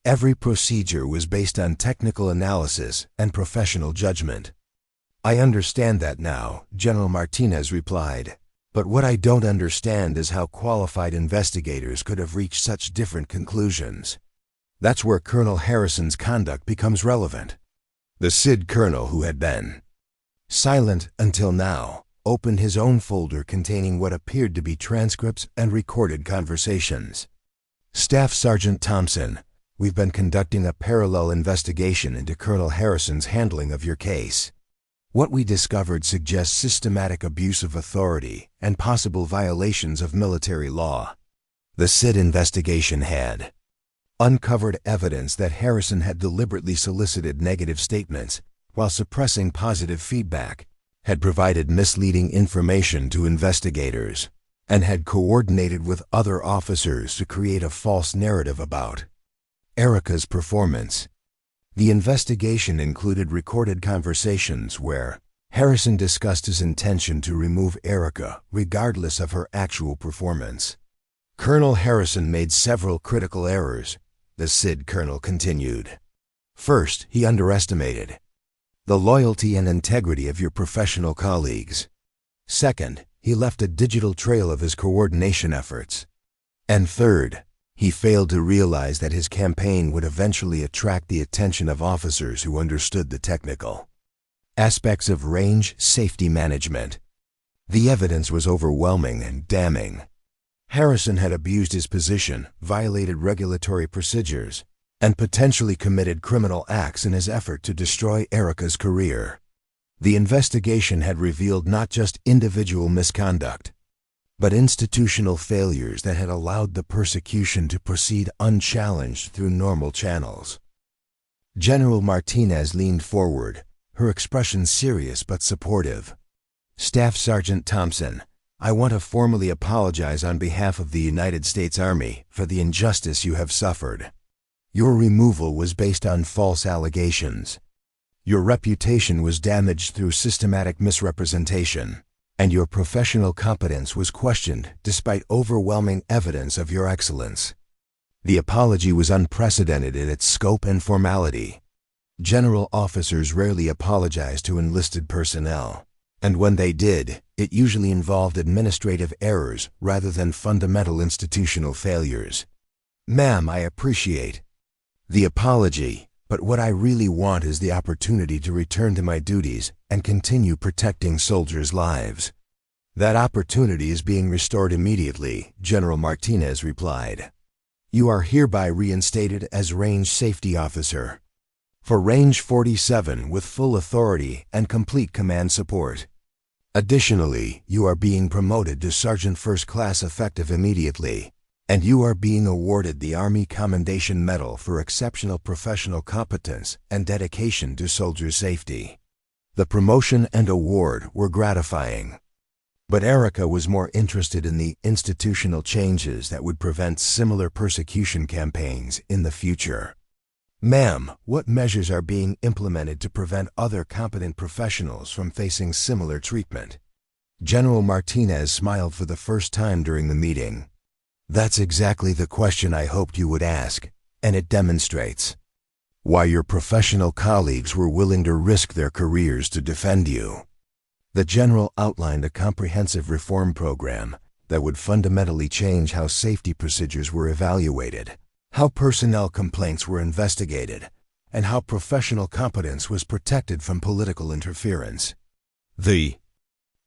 Every procedure was based on technical analysis and professional judgment. I understand that now, General Martinez replied. But what I don't understand is how qualified investigators could have reached such different conclusions. That's where Colonel Harrison's conduct becomes relevant. The SID colonel, who had been silent until now, opened his own folder containing what appeared to be transcripts and recorded conversations. Staff Sergeant Thompson, we've been conducting a parallel investigation into Colonel Harrison's handling of your case. What we discovered suggests systematic abuse of authority and possible violations of military law. The SID investigation had uncovered evidence that Harrison had deliberately solicited negative statements while suppressing positive feedback, had provided misleading information to investigators, and had coordinated with other officers to create a false narrative about Erica's performance. The investigation included recorded conversations where Harrison discussed his intention to remove Erica regardless of her actual performance. Colonel Harrison made several critical errors, the SID colonel continued. First, he underestimated the loyalty and integrity of your professional colleagues. Second, he left a digital trail of his coordination efforts. And third, he failed to realize that his campaign would eventually attract the attention of officers who understood the technical aspects of range safety management. The evidence was overwhelming and damning. Harrison had abused his position, violated regulatory procedures, and potentially committed criminal acts in his effort to destroy Erica's career. The investigation had revealed not just individual misconduct, but institutional failures that had allowed the persecution to proceed unchallenged through normal channels. General Martinez leaned forward, her expression serious but supportive. Staff Sergeant Thompson, I want to formally apologize on behalf of the United States Army for the injustice you have suffered. Your removal was based on false allegations. Your reputation was damaged through systematic misrepresentation, and your professional competence was questioned despite overwhelming evidence of your excellence. The apology was unprecedented in its scope and formality. General officers rarely apologize to enlisted personnel, and when they did, it usually involved administrative errors rather than fundamental institutional failures. Ma'am, I appreciate the apology, but what I really want is the opportunity to return to my duties and continue protecting soldiers' lives. That opportunity is being restored immediately, General Martinez replied. You are hereby reinstated as Range Safety Officer for Range 47 with full authority and complete command support. Additionally, you are being promoted to Sergeant First Class effective immediately, and you are being awarded the Army Commendation Medal for exceptional professional competence and dedication to soldier safety. The promotion and award were gratifying, but Erica was more interested in the institutional changes that would prevent similar persecution campaigns in the future. Ma'am, what measures are being implemented to prevent other competent professionals from facing similar treatment? General Martinez smiled for the first time during the meeting. That's exactly the question I hoped you would ask, and it demonstrates why your professional colleagues were willing to risk their careers to defend you. The general outlined a comprehensive reform program that would fundamentally change how safety procedures were evaluated, how personnel complaints were investigated, and how professional competence was protected from political interference. The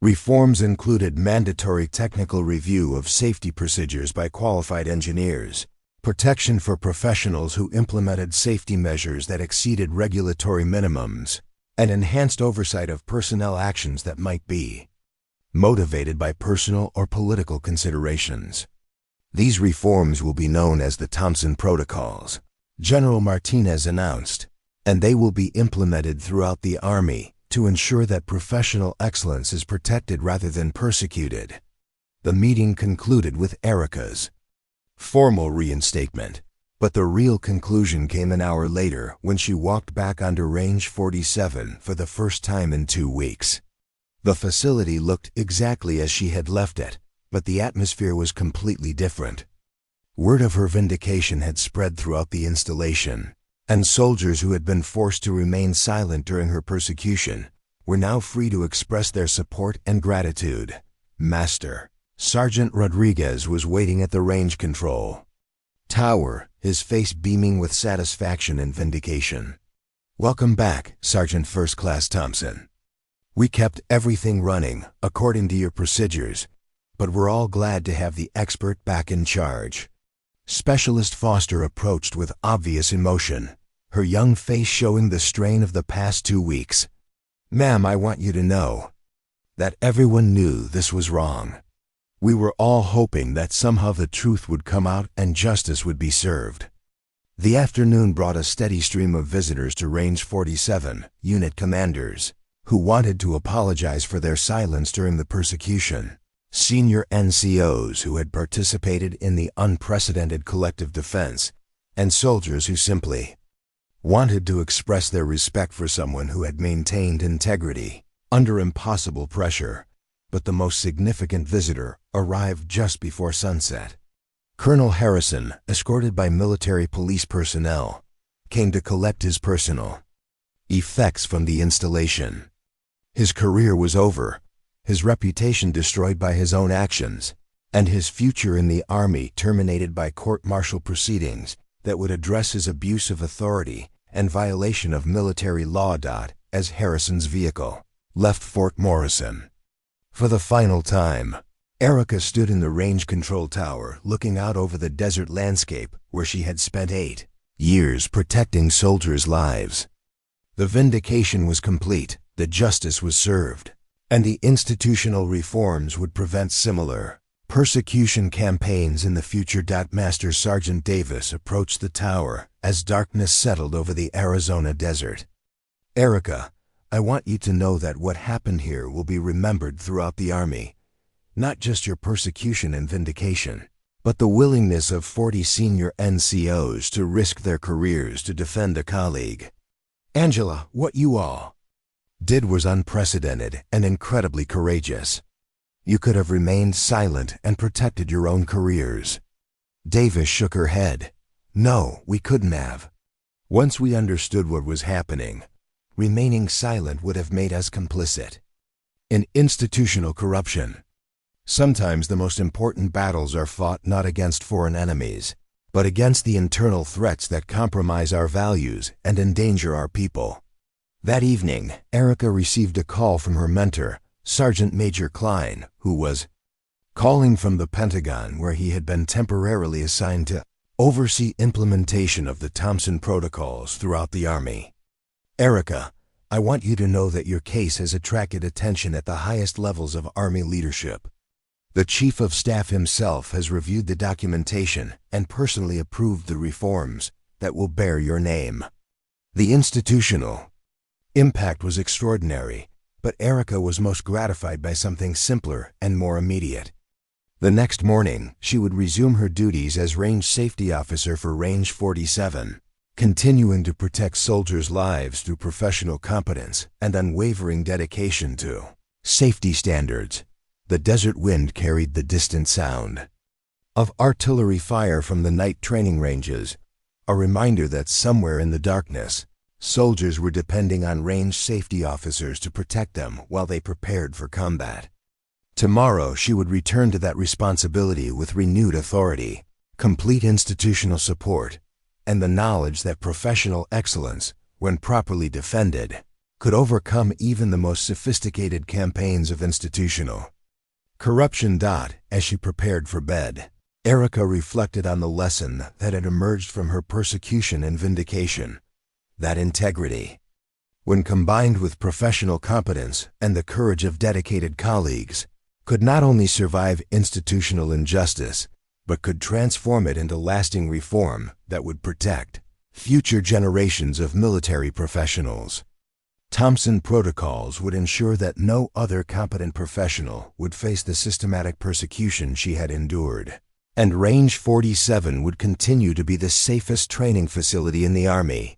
reforms included mandatory technical review of safety procedures by qualified engineers, protection for professionals who implemented safety measures that exceeded regulatory minimums, and enhanced oversight of personnel actions that might be motivated by personal or political considerations. These reforms will be known as the Thompson Protocols, General Martinez announced, and they will be implemented throughout the Army to ensure that professional excellence is protected rather than persecuted. The meeting concluded with Erica's formal reinstatement, but the real conclusion came an hour later when she walked back onto Range 47 for the first time in 2 weeks. The facility looked exactly as she had left it, but the atmosphere was completely different. Word of her vindication had spread throughout the installation, and soldiers who had been forced to remain silent during her persecution were now free to express their support and gratitude. Master Sergeant Rodriguez was waiting at the range control tower, his face beaming with satisfaction and vindication. "Welcome back, Sergeant First Class Thompson. We kept everything running according to your procedures, but we're all glad to have the expert back in charge." Specialist Foster approached with obvious emotion, her young face showing the strain of the past 2 weeks. "Ma'am, I want you to know that everyone knew this was wrong. We were all hoping that somehow the truth would come out and justice would be served." The afternoon brought a steady stream of visitors to Range 47, unit commanders, who wanted to apologize for their silence during the persecution, senior NCOs who had participated in the unprecedented collective defense, and soldiers who simply wanted to express their respect for someone who had maintained integrity under impossible pressure. But the most significant visitor arrived just before sunset. Colonel Harrison, escorted by military police personnel, came to collect his personal effects from the installation. His career was over, his reputation destroyed by his own actions, and his future in the Army terminated by court-martial proceedings that would address his abuse of authority and violation of military law. As Harrison's vehicle left Fort Morrison for the final time, Erica stood in the range control tower looking out over the desert landscape where she had spent 8 years protecting soldiers' lives. The vindication was complete, the justice was served, and the institutional reforms would prevent similar persecution campaigns in the future. Master Sergeant Davis approached the tower as darkness settled over the Arizona desert. "Erica, I want you to know that what happened here will be remembered throughout the Army. Not just your persecution and vindication, but the willingness of 40 senior NCOs to risk their careers to defend a colleague. Angela, what you all did was unprecedented and incredibly courageous. You could have remained silent and protected your own careers." Davis shook her head. "No, we couldn't have. Once we understood what was happening, remaining silent would have made us complicit in institutional corruption. Sometimes the most important battles are fought not against foreign enemies, but against the internal threats that compromise our values and endanger our people." That evening, Erica received a call from her mentor, Sergeant Major Klein, who was calling from the Pentagon, where he had been temporarily assigned to oversee implementation of the Thompson protocols throughout the Army. "Erica, I want you to know that your case has attracted attention at the highest levels of Army leadership. The Chief of Staff himself has reviewed the documentation and personally approved the reforms that will bear your name." The institutional impact was extraordinary, but Erica was most gratified by something simpler and more immediate. The next morning, she would resume her duties as Range Safety Officer for Range 47, continuing to protect soldiers' lives through professional competence and unwavering dedication to safety standards. The desert wind carried the distant sound of artillery fire from the night training ranges, a reminder that somewhere in the darkness, soldiers were depending on range safety officers to protect them while they prepared for combat. Tomorrow she would return to that responsibility with renewed authority, complete institutional support, and the knowledge that professional excellence, when properly defended, could overcome even the most sophisticated campaigns of institutional corruption. As she prepared for bed, Erica reflected on the lesson that had emerged from her persecution and vindication, that integrity, when combined with professional competence and the courage of dedicated colleagues, could not only survive institutional injustice, but could transform it into lasting reform that would protect future generations of military professionals. Thompson protocols would ensure that no other competent professional would face the systematic persecution she had endured. And Range 47 would continue to be the safest training facility in the Army,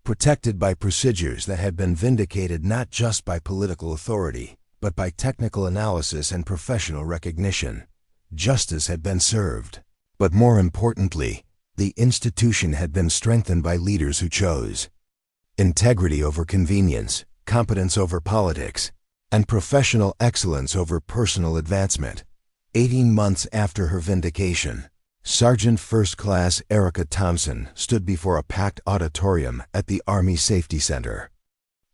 protected by procedures that had been vindicated not just by political authority, but by technical analysis and professional recognition. Justice had been served. But more importantly, the institution had been strengthened by leaders who chose integrity over convenience, competence over politics, and professional excellence over personal advancement. 18 months after her vindication, Sergeant First Class Erica Thompson stood before a packed auditorium at the Army Safety Center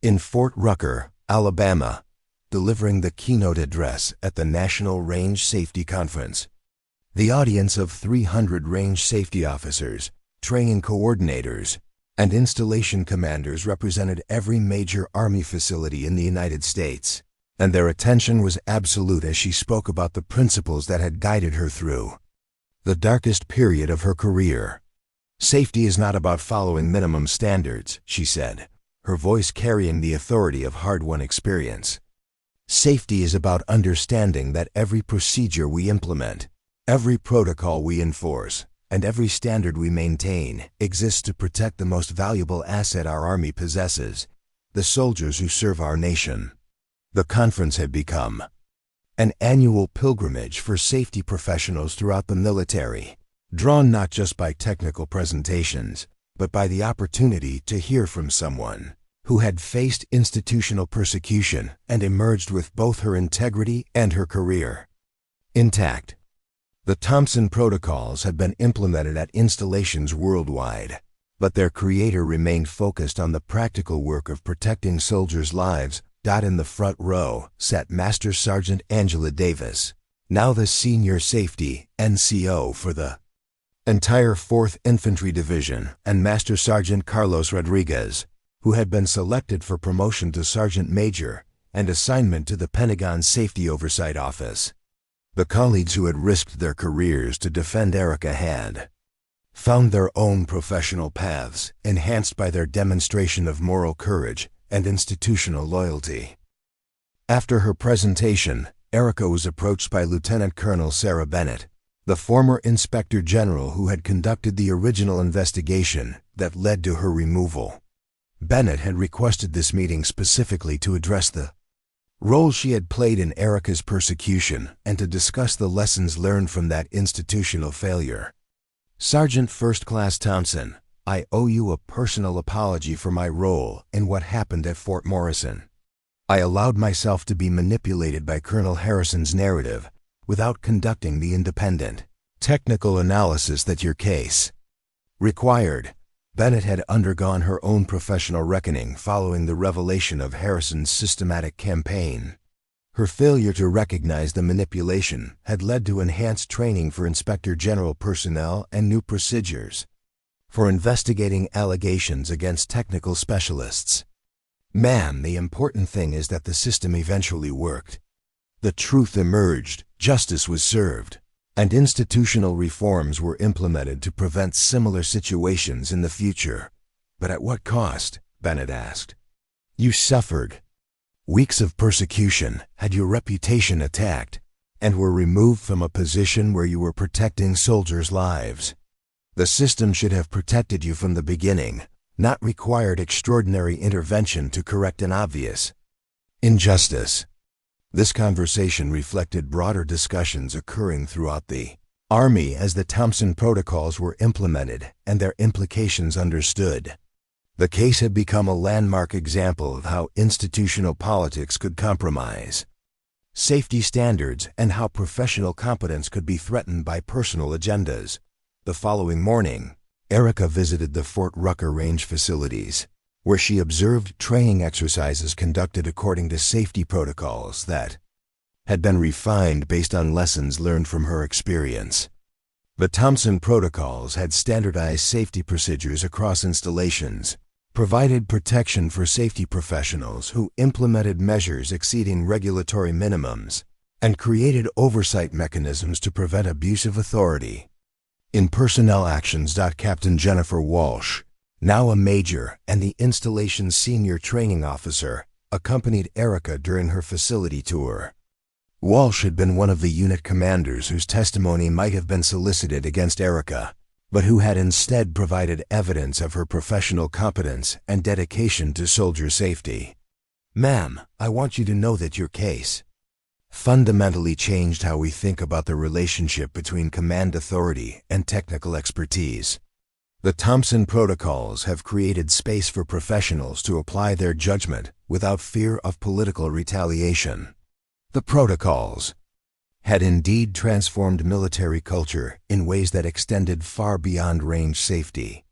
in Fort Rucker, Alabama, delivering the keynote address at the National Range Safety Conference. The audience of 300 range safety officers, training coordinators, and installation commanders represented every major Army facility in the United States, and their attention was absolute as she spoke about the principles that had guided her through the darkest period of her career. Safety is not about following minimum standards, she said, her voice carrying the authority of hard-won experience. Safety is about understanding that every procedure we implement, every protocol we enforce, and every standard we maintain exists to protect the most valuable asset our Army possesses, the soldiers who serve our nation. The conference had become an annual pilgrimage for safety professionals throughout the military, drawn not just by technical presentations, but by the opportunity to hear from someone who had faced institutional persecution and emerged with both her integrity and her career intact. The Thompson protocols had been implemented at installations worldwide, but their creator remained focused on the practical work of protecting soldiers' lives. In the front row sat Master Sergeant Angela Davis, now the Senior Safety NCO for the entire 4th Infantry Division, and Master Sergeant Carlos Rodriguez, who had been selected for promotion to Sergeant Major and assignment to the Pentagon Safety Oversight Office. The colleagues who had risked their careers to defend Erica had found their own professional paths, enhanced by their demonstration of moral courage and institutional loyalty. After her presentation, Erica was approached by Lieutenant Colonel Sarah Bennett, the former Inspector General who had conducted the original investigation that led to her removal. Bennett had requested this meeting specifically to address the role she had played in Erica's persecution and to discuss the lessons learned from that institutional failure. Sergeant First Class Thompson, I owe you a personal apology for my role in what happened at Fort Morrison. I allowed myself to be manipulated by Colonel Harrison's narrative without conducting the independent, technical analysis that your case required. Bennett had undergone her own professional reckoning following the revelation of Harrison's systematic campaign. Her failure to recognize the manipulation had led to enhanced training for Inspector General personnel and new procedures for investigating allegations against technical specialists. Ma'am, the important thing is that the system eventually worked. The truth emerged, justice was served, and institutional reforms were implemented to prevent similar situations in the future. But at what cost? Bennett asked. You suffered weeks of persecution, had your reputation attacked, and were removed from a position where you were protecting soldiers' lives. The system should have protected you from the beginning, not required extraordinary intervention to correct an obvious injustice. This conversation reflected broader discussions occurring throughout the Army as the Thompson protocols were implemented and their implications understood. The case had become a landmark example of how institutional politics could compromise safety standards and how professional competence could be threatened by personal agendas. The following morning, Erica visited the Fort Rucker Range facilities, where she observed training exercises conducted according to safety protocols that had been refined based on lessons learned from her experience. The Thompson protocols had standardized safety procedures across installations, provided protection for safety professionals who implemented measures exceeding regulatory minimums, and created oversight mechanisms to prevent abuse of authority. In Personnel Actions. Captain Jennifer Walsh, now a major and the installation's senior training officer, accompanied Erica during her facility tour. Walsh had been one of the unit commanders whose testimony might have been solicited against Erica, but who had instead provided evidence of her professional competence and dedication to soldier safety. "Ma'am, I want you to know that your case fundamentally changed how we think about the relationship between command authority and technical expertise. The Thompson protocols have created space for professionals to apply their judgment without fear of political retaliation." The protocols had indeed transformed military culture in ways that extended far beyond range safety.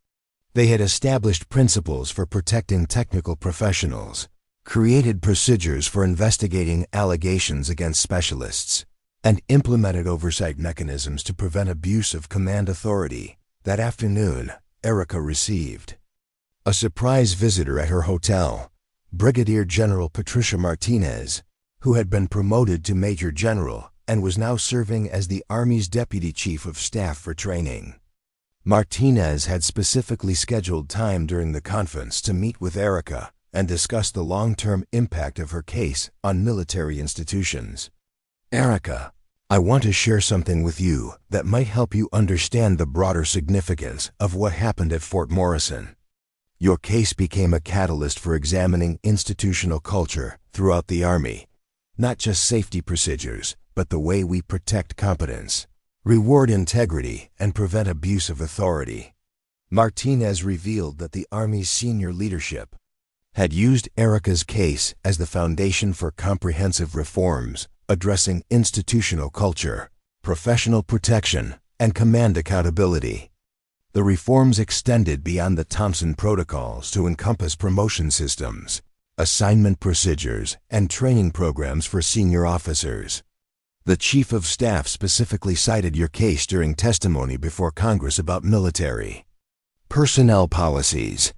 They had established principles for protecting technical professionals, created procedures for investigating allegations against specialists, and implemented oversight mechanisms to prevent abuse of command authority. That afternoon, Erica received a surprise visitor at her hotel, Brigadier General Patricia Martinez, who had been promoted to Major General and was now serving as the Army's Deputy Chief of Staff for training. Martinez had specifically scheduled time during the conference to meet with Erica and discuss the long-term impact of her case on military institutions. "Erica, I want to share something with you that might help you understand the broader significance of what happened at Fort Morrison. Your case became a catalyst for examining institutional culture throughout the Army, not just safety procedures, but the way we protect competence, reward integrity, and prevent abuse of authority." Martinez revealed that the Army's senior leadership had used Erica's case as the foundation for comprehensive reforms addressing institutional culture, professional protection, and command accountability. The reforms extended beyond the Thompson protocols to encompass promotion systems, assignment procedures, and training programs for senior officers. The Chief of Staff specifically cited your case during testimony before Congress about military personnel policies.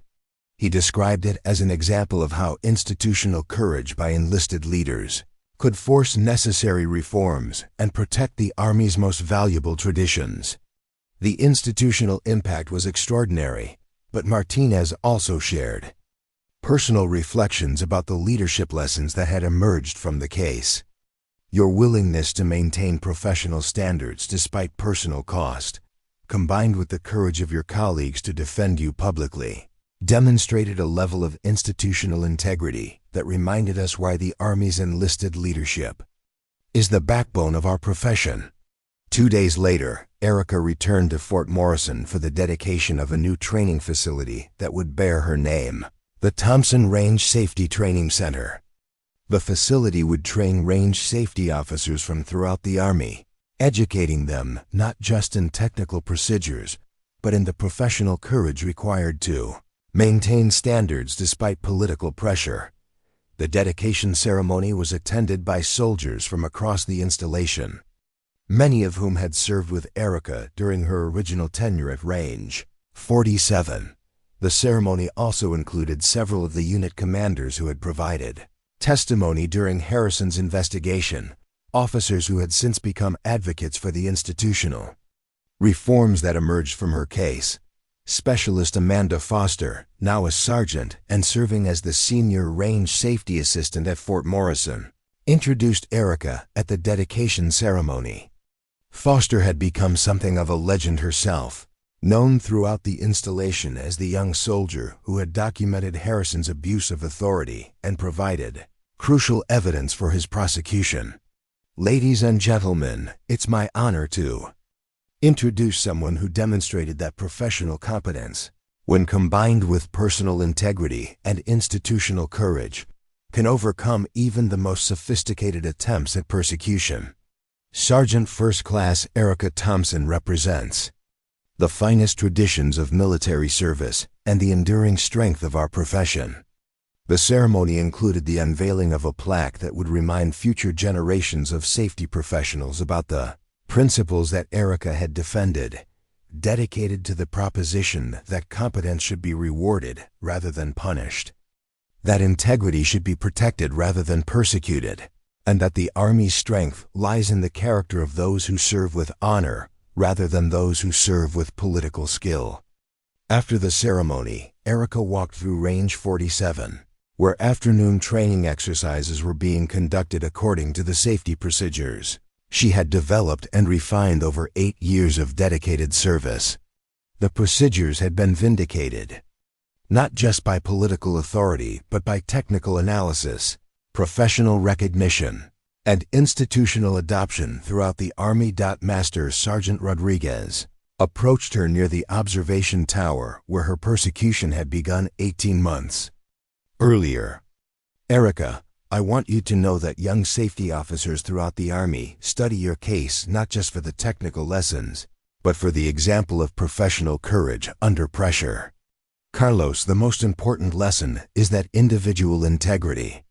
He described it as an example of how institutional courage by enlisted leaders could force necessary reforms and protect the Army's most valuable traditions. The institutional impact was extraordinary, but Martinez also shared personal reflections about the leadership lessons that had emerged from the case. Your willingness to maintain professional standards despite personal cost, combined with the courage of your colleagues to defend you publicly, demonstrated a level of institutional integrity that reminded us why the Army's enlisted leadership is the backbone of our profession. 2 days later, Erica returned to Fort Morrison for the dedication of a new training facility that would bear her name, the Thompson Range Safety Training Center. The facility would train range safety officers from throughout the Army, educating them not just in technical procedures, but in the professional courage required to maintain standards despite political pressure. The dedication ceremony was attended by soldiers from across the installation, many of whom had served with Erica during her original tenure at Range 47. The ceremony also included several of the unit commanders who had provided testimony during Harrison's investigation, officers who had since become advocates for the institutional reforms that emerged from her case. Specialist Amanda Foster, now a sergeant and serving as the senior range safety assistant at Fort Morrison, introduced Erica at the dedication ceremony. Foster had become something of a legend herself, known throughout the installation as the young soldier who had documented Harrison's abuse of authority and provided crucial evidence for his prosecution. "Ladies and gentlemen, it's my honor to introduce someone who demonstrated that professional competence, when combined with personal integrity and institutional courage, can overcome even the most sophisticated attempts at persecution. Sergeant First Class Erica Thompson represents the finest traditions of military service and the enduring strength of our profession." The ceremony included the unveiling of a plaque that would remind future generations of safety professionals about the principles that Erica had defended, dedicated to the proposition that competence should be rewarded rather than punished, that integrity should be protected rather than persecuted, and that the Army's strength lies in the character of those who serve with honor rather than those who serve with political skill. After the ceremony, Erica walked through Range 47, where afternoon training exercises were being conducted according to the safety procedures she had developed and refined over 8 years of dedicated service. The procedures had been vindicated, not just by political authority but by technical analysis, professional recognition, and institutional adoption throughout the Army. Master Sergeant Rodriguez approached her near the observation tower where her persecution had begun 18 months earlier. "Erica, I want you to know that young safety officers throughout the Army study your case not just for the technical lessons, but for the example of professional courage under pressure. Carlos, the most important lesson is that individual integrity,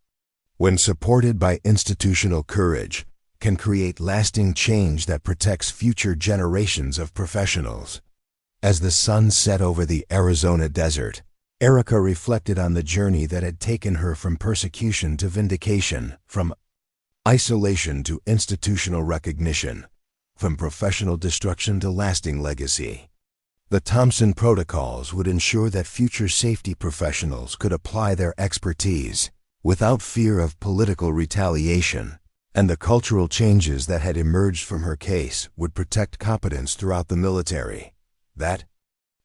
when supported by institutional courage, can create lasting change that protects future generations of professionals." As the sun set over the Arizona desert, Erica reflected on the journey that had taken her from persecution to vindication, from isolation to institutional recognition, from professional destruction to lasting legacy. The Thompson protocols would ensure that future safety professionals could apply their expertise without fear of political retaliation, and the cultural changes that had emerged from her case would protect competence throughout the military. That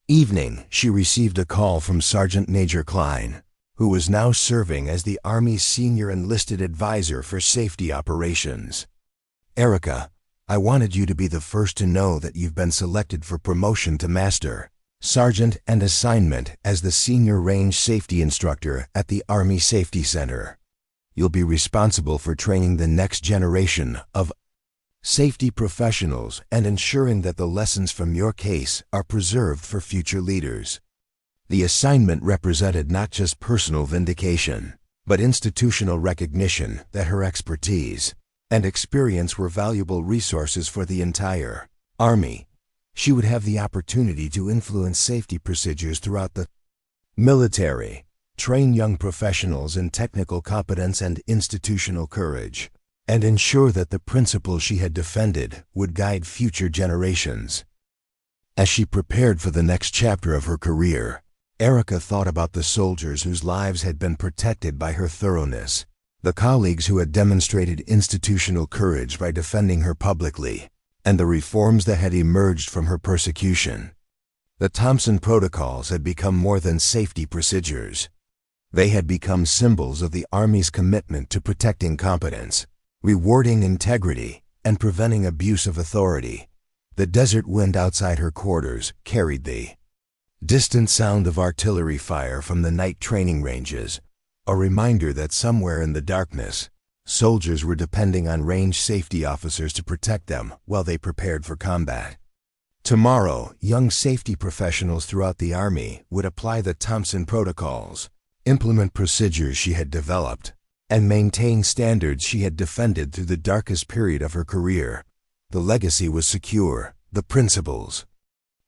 evening, she received a call from Sergeant Major Klein, who was now serving as the Army's senior enlisted advisor for safety operations. "Erica, I wanted you to be the first to know that you've been selected for promotion to Master Sergeant and assignment as the Senior Range Safety Instructor at the Army Safety Center. You'll be responsible for training the next generation of safety professionals and ensuring that the lessons from your case are preserved for future leaders." The assignment represented not just personal vindication, but institutional recognition that her expertise and experience were valuable resources for the entire Army. She would have the opportunity to influence safety procedures throughout the military, train young professionals in technical competence and institutional courage, and ensure that the principles she had defended would guide future generations. As she prepared for the next chapter of her career, Erica thought about the soldiers whose lives had been protected by her thoroughness, the colleagues who had demonstrated institutional courage by defending her publicly, and the reforms that had emerged from her persecution. The Thompson protocols had become more than safety procedures. They had become symbols of the Army's commitment to protecting competence, rewarding integrity, and preventing abuse of authority. The desert wind outside her quarters carried the distant sound of artillery fire from the night training ranges, a reminder that somewhere in the darkness, soldiers were depending on range safety officers to protect them while they prepared for combat. Tomorrow, young safety professionals throughout the Army would apply the Thompson protocols, implement procedures she had developed, and maintain standards she had defended through the darkest period of her career. The legacy was secure, the principles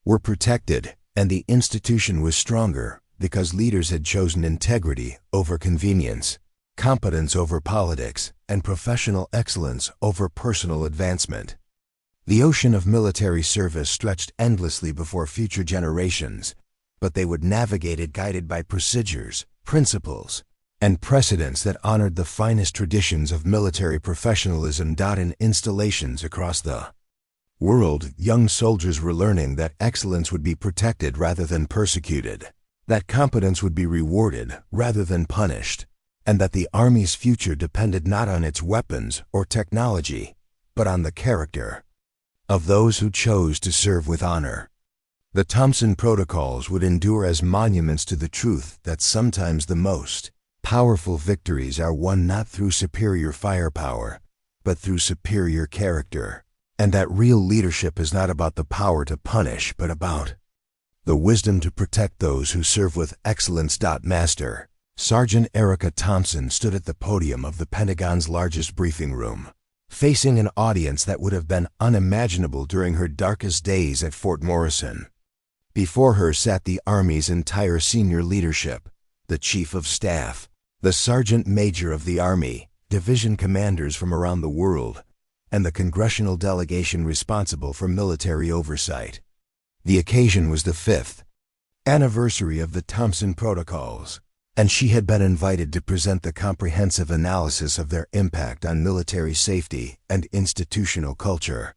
were protected, and the institution was stronger because leaders had chosen integrity over convenience, competence over politics, and professional excellence over personal advancement. The ocean of military service stretched endlessly before future generations, but they would navigate it guided by procedures, principles, and precedents that honored the finest traditions of military professionalism. In installations across the world, young soldiers were learning that excellence would be protected rather than persecuted, that competence would be rewarded rather than punished, and that the Army's future depended not on its weapons or technology, but on the character of those who chose to serve with honor. The Thompson protocols would endure as monuments to the truth that sometimes the most powerful victories are won not through superior firepower, but through superior character, and that real leadership is not about the power to punish, but about the wisdom to protect those who serve with excellence. Master Sergeant Erica Thompson stood at the podium of the Pentagon's largest briefing room, facing an audience that would have been unimaginable during her darkest days at Fort Morrison. Before her sat the Army's entire senior leadership, the Chief of Staff, the Sergeant Major of the Army, division commanders from around the world, and the congressional delegation responsible for military oversight. The occasion was the 5th anniversary of the Thompson Protocols, and she had been invited to present the comprehensive analysis of their impact on military safety and institutional culture.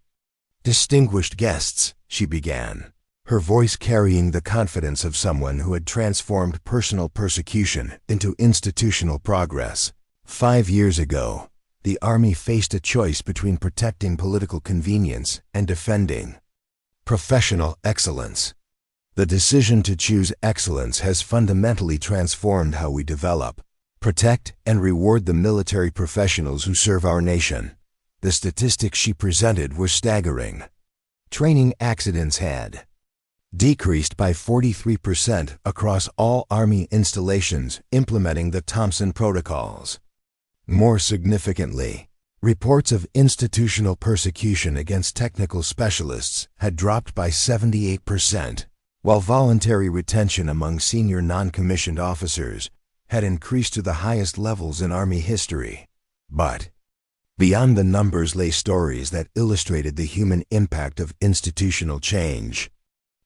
"Distinguished guests," she began, her voice carrying the confidence of someone who had transformed personal persecution into institutional progress. 5 years ago, the Army faced a choice between protecting political convenience and defending professional excellence. The decision to choose excellence has fundamentally transformed how we develop, protect, and reward the military professionals who serve our nation. The statistics she presented were staggering. Training accidents had decreased by 43% across all Army installations implementing the Thompson Protocols. More significantly, reports of institutional persecution against technical specialists had dropped by 78%, while voluntary retention among senior non-commissioned officers had increased to the highest levels in Army history. But beyond the numbers lay stories that illustrated the human impact of institutional change.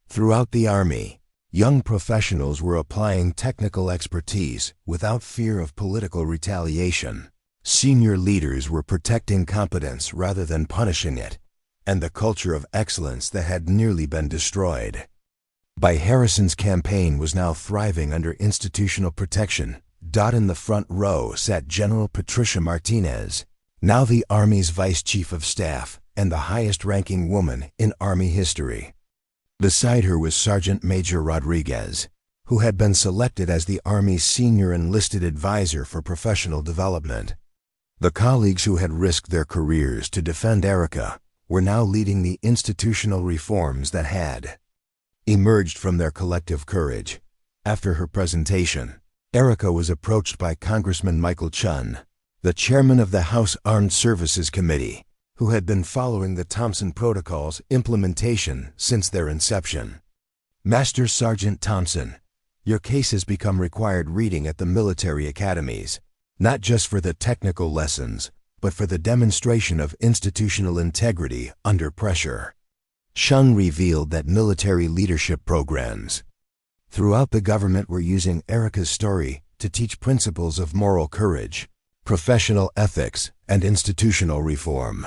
Throughout the Army, young professionals were applying technical expertise without fear of political retaliation. Senior leaders were protecting competence rather than punishing it, and the culture of excellence that had nearly been destroyed by Harrison's campaign was now thriving under institutional protection. In the front row sat General Patricia Martinez, now the Army's Vice Chief of Staff and the highest-ranking woman in Army history. Beside her was Sergeant Major Rodriguez, who had been selected as the Army's senior enlisted advisor for professional development. The colleagues who had risked their careers to defend Erica were now leading the institutional reforms that had emerged from their collective courage. After her presentation, Erica was approached by Congressman Michael Chun, the chairman of the House Armed Services Committee, who had been following the Thompson Protocols implementation since their inception. "Master Sergeant Thompson, your case has become required reading at the military academies, not just for the technical lessons, but for the demonstration of institutional integrity under pressure." Chun revealed that military leadership programs throughout the government were using Erica's story to teach principles of moral courage, professional ethics, and institutional reform.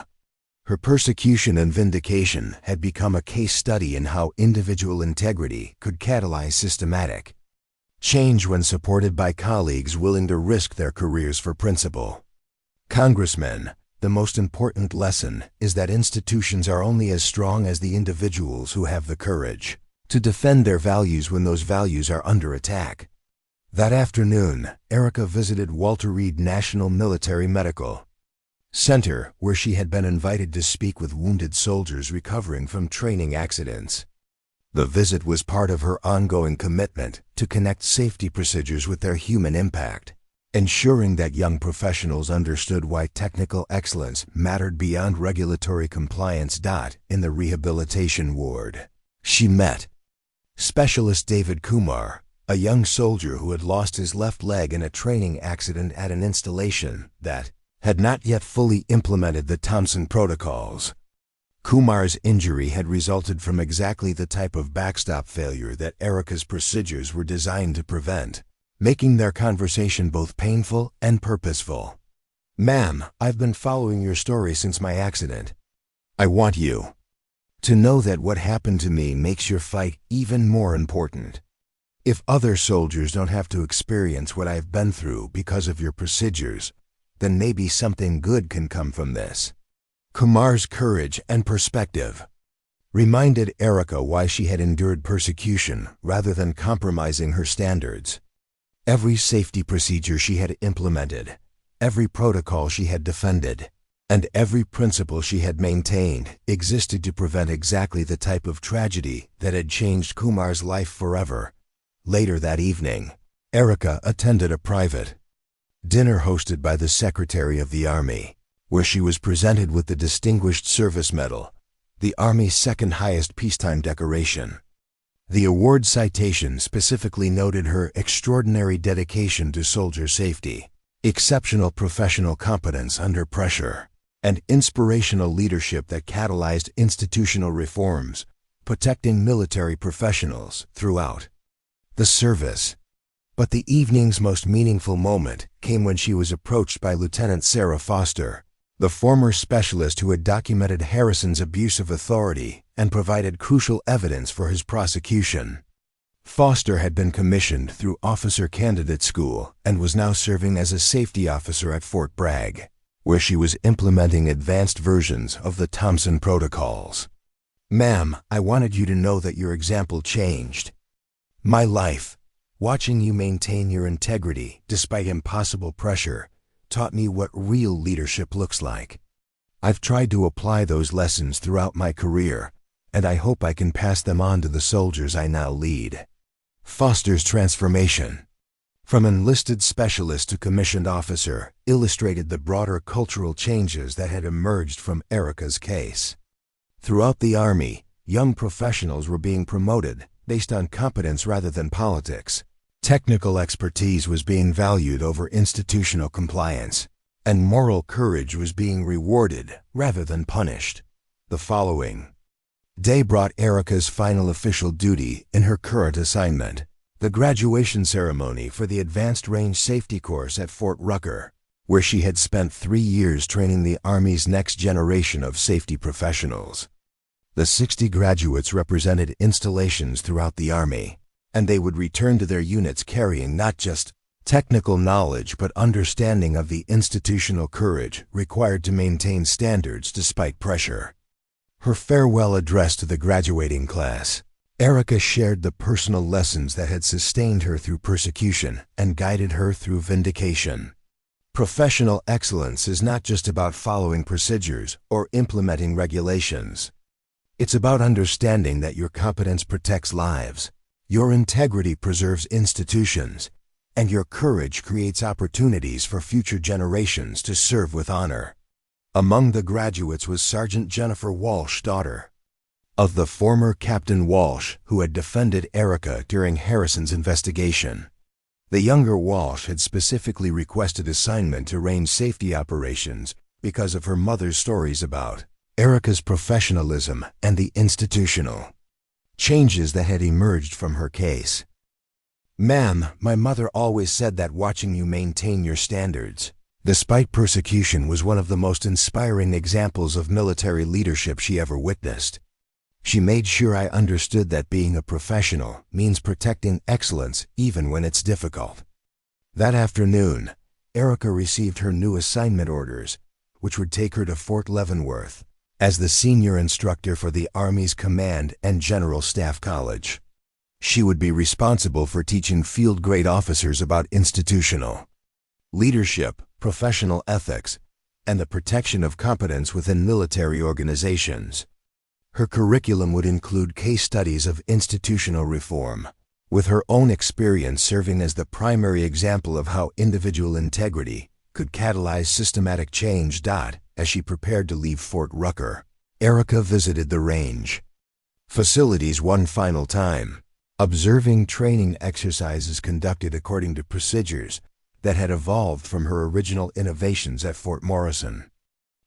Her persecution and vindication had become a case study in how individual integrity could catalyze systematic change when supported by colleagues willing to risk their careers for principle. Congressman, the most important lesson is that institutions are only as strong as the individuals who have the courage to defend their values when those values are under attack. That afternoon, Erica visited Walter Reed National Military Medical Center, where she had been invited to speak with wounded soldiers recovering from training accidents. The visit was part of her ongoing commitment to connect safety procedures with their human impact, ensuring that young professionals understood why technical excellence mattered beyond regulatory compliance. In the rehabilitation ward, she met Specialist David Kumar, a young soldier who had lost his left leg in a training accident at an installation that had not yet fully implemented the Thompson Protocols. Kumar's injury had resulted from exactly the type of backstop failure that Erica's procedures were designed to prevent, making their conversation both painful and purposeful. "Ma'am, I've been following your story since my accident. I want you to know that what happened to me makes your fight even more important. If other soldiers don't have to experience what I've been through because of your procedures, then maybe something good can come from this." Kumar's courage and perspective reminded Erica why she had endured persecution rather than compromising her standards. Every safety procedure she had implemented, every protocol she had defended, and every principle she had maintained existed to prevent exactly the type of tragedy that had changed Kumar's life forever. Later that evening, Erica attended a private dinner hosted by the Secretary of the Army, where she was presented with the Distinguished Service Medal, the Army's second highest peacetime decoration. The award citation specifically noted her extraordinary dedication to soldier safety, exceptional professional competence under pressure, and inspirational leadership that catalyzed institutional reforms, protecting military professionals throughout the service. But the evening's most meaningful moment came when she was approached by Lieutenant Sarah Foster, the former specialist who had documented Harrison's abuse of authority and provided crucial evidence for his prosecution. Foster had been commissioned through Officer Candidate School and was now serving as a safety officer at Fort Bragg, where she was implementing advanced versions of the Thompson protocols. "Ma'am, I wanted you to know that your example changed my life. Watching you maintain your integrity despite impossible pressure taught me what real leadership looks like. I've tried to apply those lessons throughout my career, and I hope I can pass them on to the soldiers I now lead." Foster's transformation from enlisted specialist to commissioned officer illustrated the broader cultural changes that had emerged from Erica's case. Throughout the Army, young professionals were being promoted based on competence rather than politics. Technical expertise was being valued over institutional compliance, and moral courage was being rewarded rather than punished. The following day brought Erica's final official duty in her current assignment, the graduation ceremony for the Advanced Range Safety Course at Fort Rucker, where she had spent 3 years training the Army's next generation of safety professionals. The 60 graduates represented installations throughout the Army, and they would return to their units carrying not just technical knowledge but understanding of the institutional courage required to maintain standards despite pressure. Her farewell address to the graduating class, Erica shared the personal lessons that had sustained her through persecution and guided her through vindication. Professional excellence is not just about following procedures or implementing regulations. It's about understanding that your competence protects lives, your integrity preserves institutions, and your courage creates opportunities for future generations to serve with honor. Among the graduates was Sergeant Jennifer Walsh, daughter of the former Captain Walsh who had defended Erica during Harrison's investigation. The younger Walsh had specifically requested assignment to range safety operations because of her mother's stories about Erica's professionalism and the institutional changes that had emerged from her case. "Ma'am, my mother always said that watching you maintain your standards, despite persecution, was one of the most inspiring examples of military leadership she ever witnessed. She made sure I understood that being a professional means protecting excellence even when it's difficult." That afternoon, Erica received her new assignment orders, which would take her to Fort Leavenworth as the senior instructor for the Army's Command and General Staff College. She would be responsible for teaching field-grade officers about institutional leadership, professional ethics, and the protection of competence within military organizations. Her curriculum would include case studies of institutional reform, with her own experience serving as the primary example of how individual integrity could catalyze systematic change. As she prepared to leave Fort Rucker, Erica visited the range facilities one final time, observing training exercises conducted according to procedures that had evolved from her original innovations at Fort Morrison.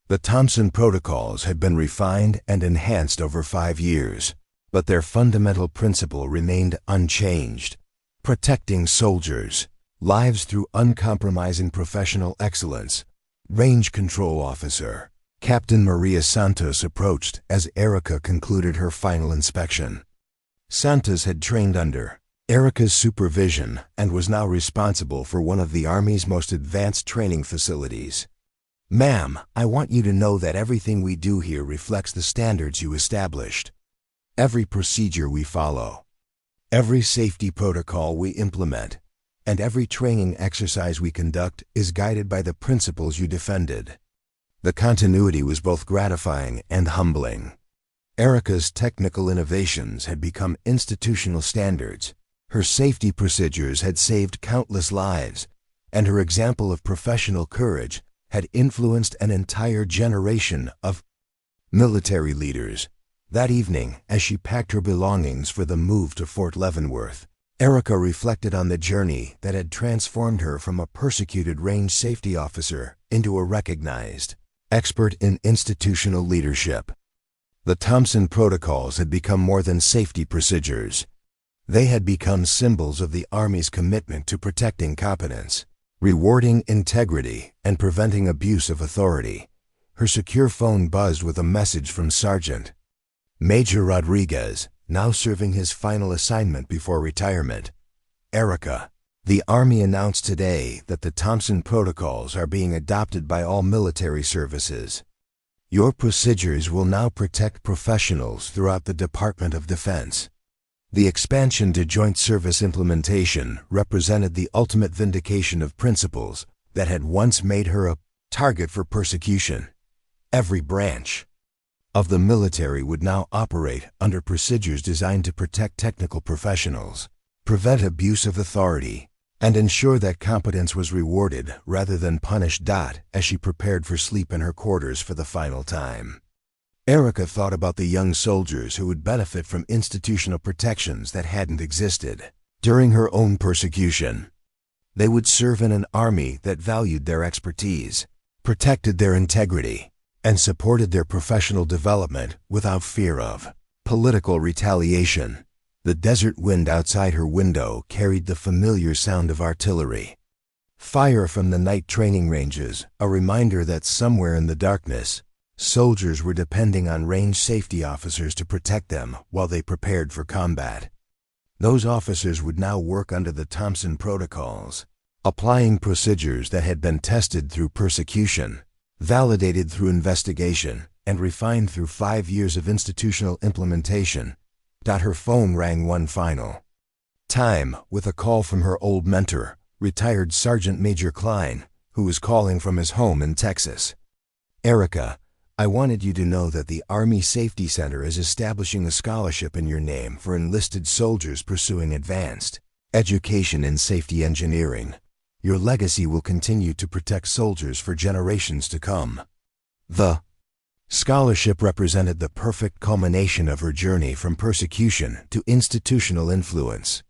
The Thompson protocols had been refined and enhanced over 5 years, but their fundamental principle remained unchanged: protecting soldiers' lives through uncompromising professional excellence. Range Control Officer Captain Maria Santos approached as Erica concluded her final inspection. Santos had trained under Erica's supervision and was now responsible for one of the Army's most advanced training facilities. "Ma'am, I want you to know that everything we do here reflects the standards you established. Every procedure we follow, every safety protocol we implement, and every training exercise we conduct is guided by the principles you defended." The continuity was both gratifying and humbling. Erica's technical innovations had become institutional standards, her safety procedures had saved countless lives, and her example of professional courage had influenced an entire generation of military leaders. That evening, as she packed her belongings for the move to Fort Leavenworth, Erica reflected on the journey that had transformed her from a persecuted range safety officer into a recognized expert in institutional leadership. The Thompson protocols had become more than safety procedures. They had become symbols of the Army's commitment to protecting competence, rewarding integrity, and preventing abuse of authority. Her secure phone buzzed with a message from Sergeant Major Rodriguez, now serving his final assignment before retirement. Erica, the Army announced today that the Thompson protocols are being adopted by all military services. Your procedures will now protect professionals throughout the Department of Defense. The expansion to joint service implementation represented the ultimate vindication of principles that had once made her a target for persecution. Every branch of the military would now operate under procedures designed to protect technical professionals, prevent abuse of authority, and ensure that competence was rewarded rather than punished. As she prepared for sleep in her quarters for the final time, Erica thought about the young soldiers who would benefit from institutional protections that hadn't existed during her own persecution. They would serve in an army that valued their expertise, protected their integrity, and supported their professional development without fear of political retaliation. The desert wind outside her window carried the familiar sound of artillery. Fire from the night training ranges, a reminder that somewhere in the darkness, soldiers were depending on range safety officers to protect them while they prepared for combat. Those officers would now work under the Thompson protocols, applying procedures that had been tested through persecution, validated through investigation, and refined through 5 years of institutional implementation. Her phone rang one final time with a call from her old mentor, retired Sergeant Major Klein, who was calling from his home in Texas. Erica, I wanted you to know that the Army Safety Center is establishing a scholarship in your name for enlisted soldiers pursuing advanced education in safety engineering. Your legacy will continue to protect soldiers for generations to come. The scholarship represented the perfect culmination of her journey from persecution to institutional influence.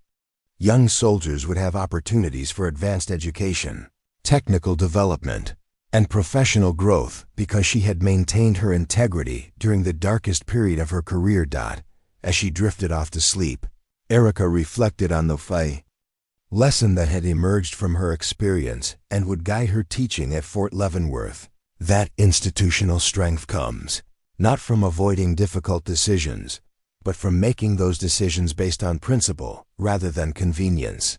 Young soldiers would have opportunities for advanced education, technical development, and professional growth because she had maintained her integrity during the darkest period of her career. As she drifted off to sleep, Erica reflected on the lesson that had emerged from her experience and would guide her teaching at Fort Leavenworth. That institutional strength comes not from avoiding difficult decisions, but from making those decisions based on principle rather than convenience.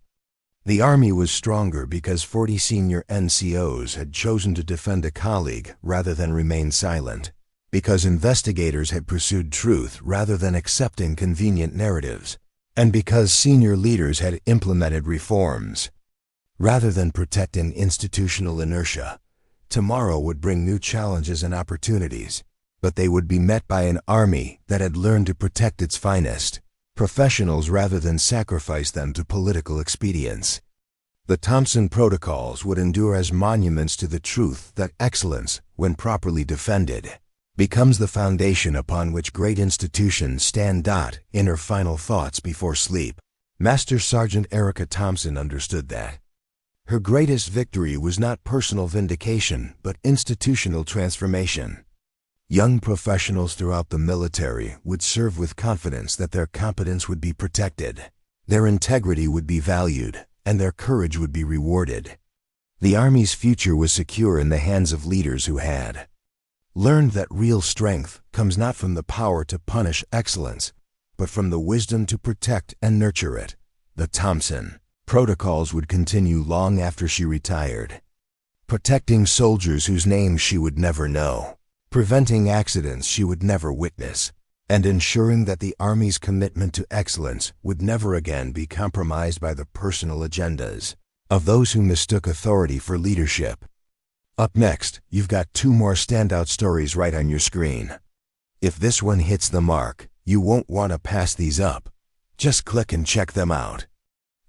The Army was stronger because 40 senior NCOs had chosen to defend a colleague rather than remain silent, because investigators had pursued truth rather than accepting convenient narratives, and because senior leaders had implemented reforms rather than protecting institutional inertia. Tomorrow would bring new challenges and opportunities, but they would be met by an army that had learned to protect its finest professionals rather than sacrifice them to political expedience. The Thompson protocols would endure as monuments to the truth that excellence, when properly defended, becomes the foundation upon which great institutions stand. In her final thoughts before sleep, Master Sergeant Erica Thompson understood that her greatest victory was not personal vindication, but institutional transformation. Young professionals throughout the military would serve with confidence that their competence would be protected, their integrity would be valued, and their courage would be rewarded. The Army's future was secure in the hands of leaders who had learned that real strength comes not from the power to punish excellence, but from the wisdom to protect and nurture it. The Thompson protocols would continue long after she retired, protecting soldiers whose names she would never know, preventing accidents she would never witness, and ensuring that the Army's commitment to excellence would never again be compromised by the personal agendas of those who mistook authority for leadership. Up next, you've got 2 more standout stories right on your screen. If this one hits the mark, you won't want to pass these up. Just click and check them out.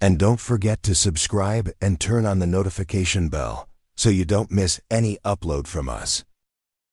And don't forget to subscribe and turn on the notification bell so you don't miss any upload from us.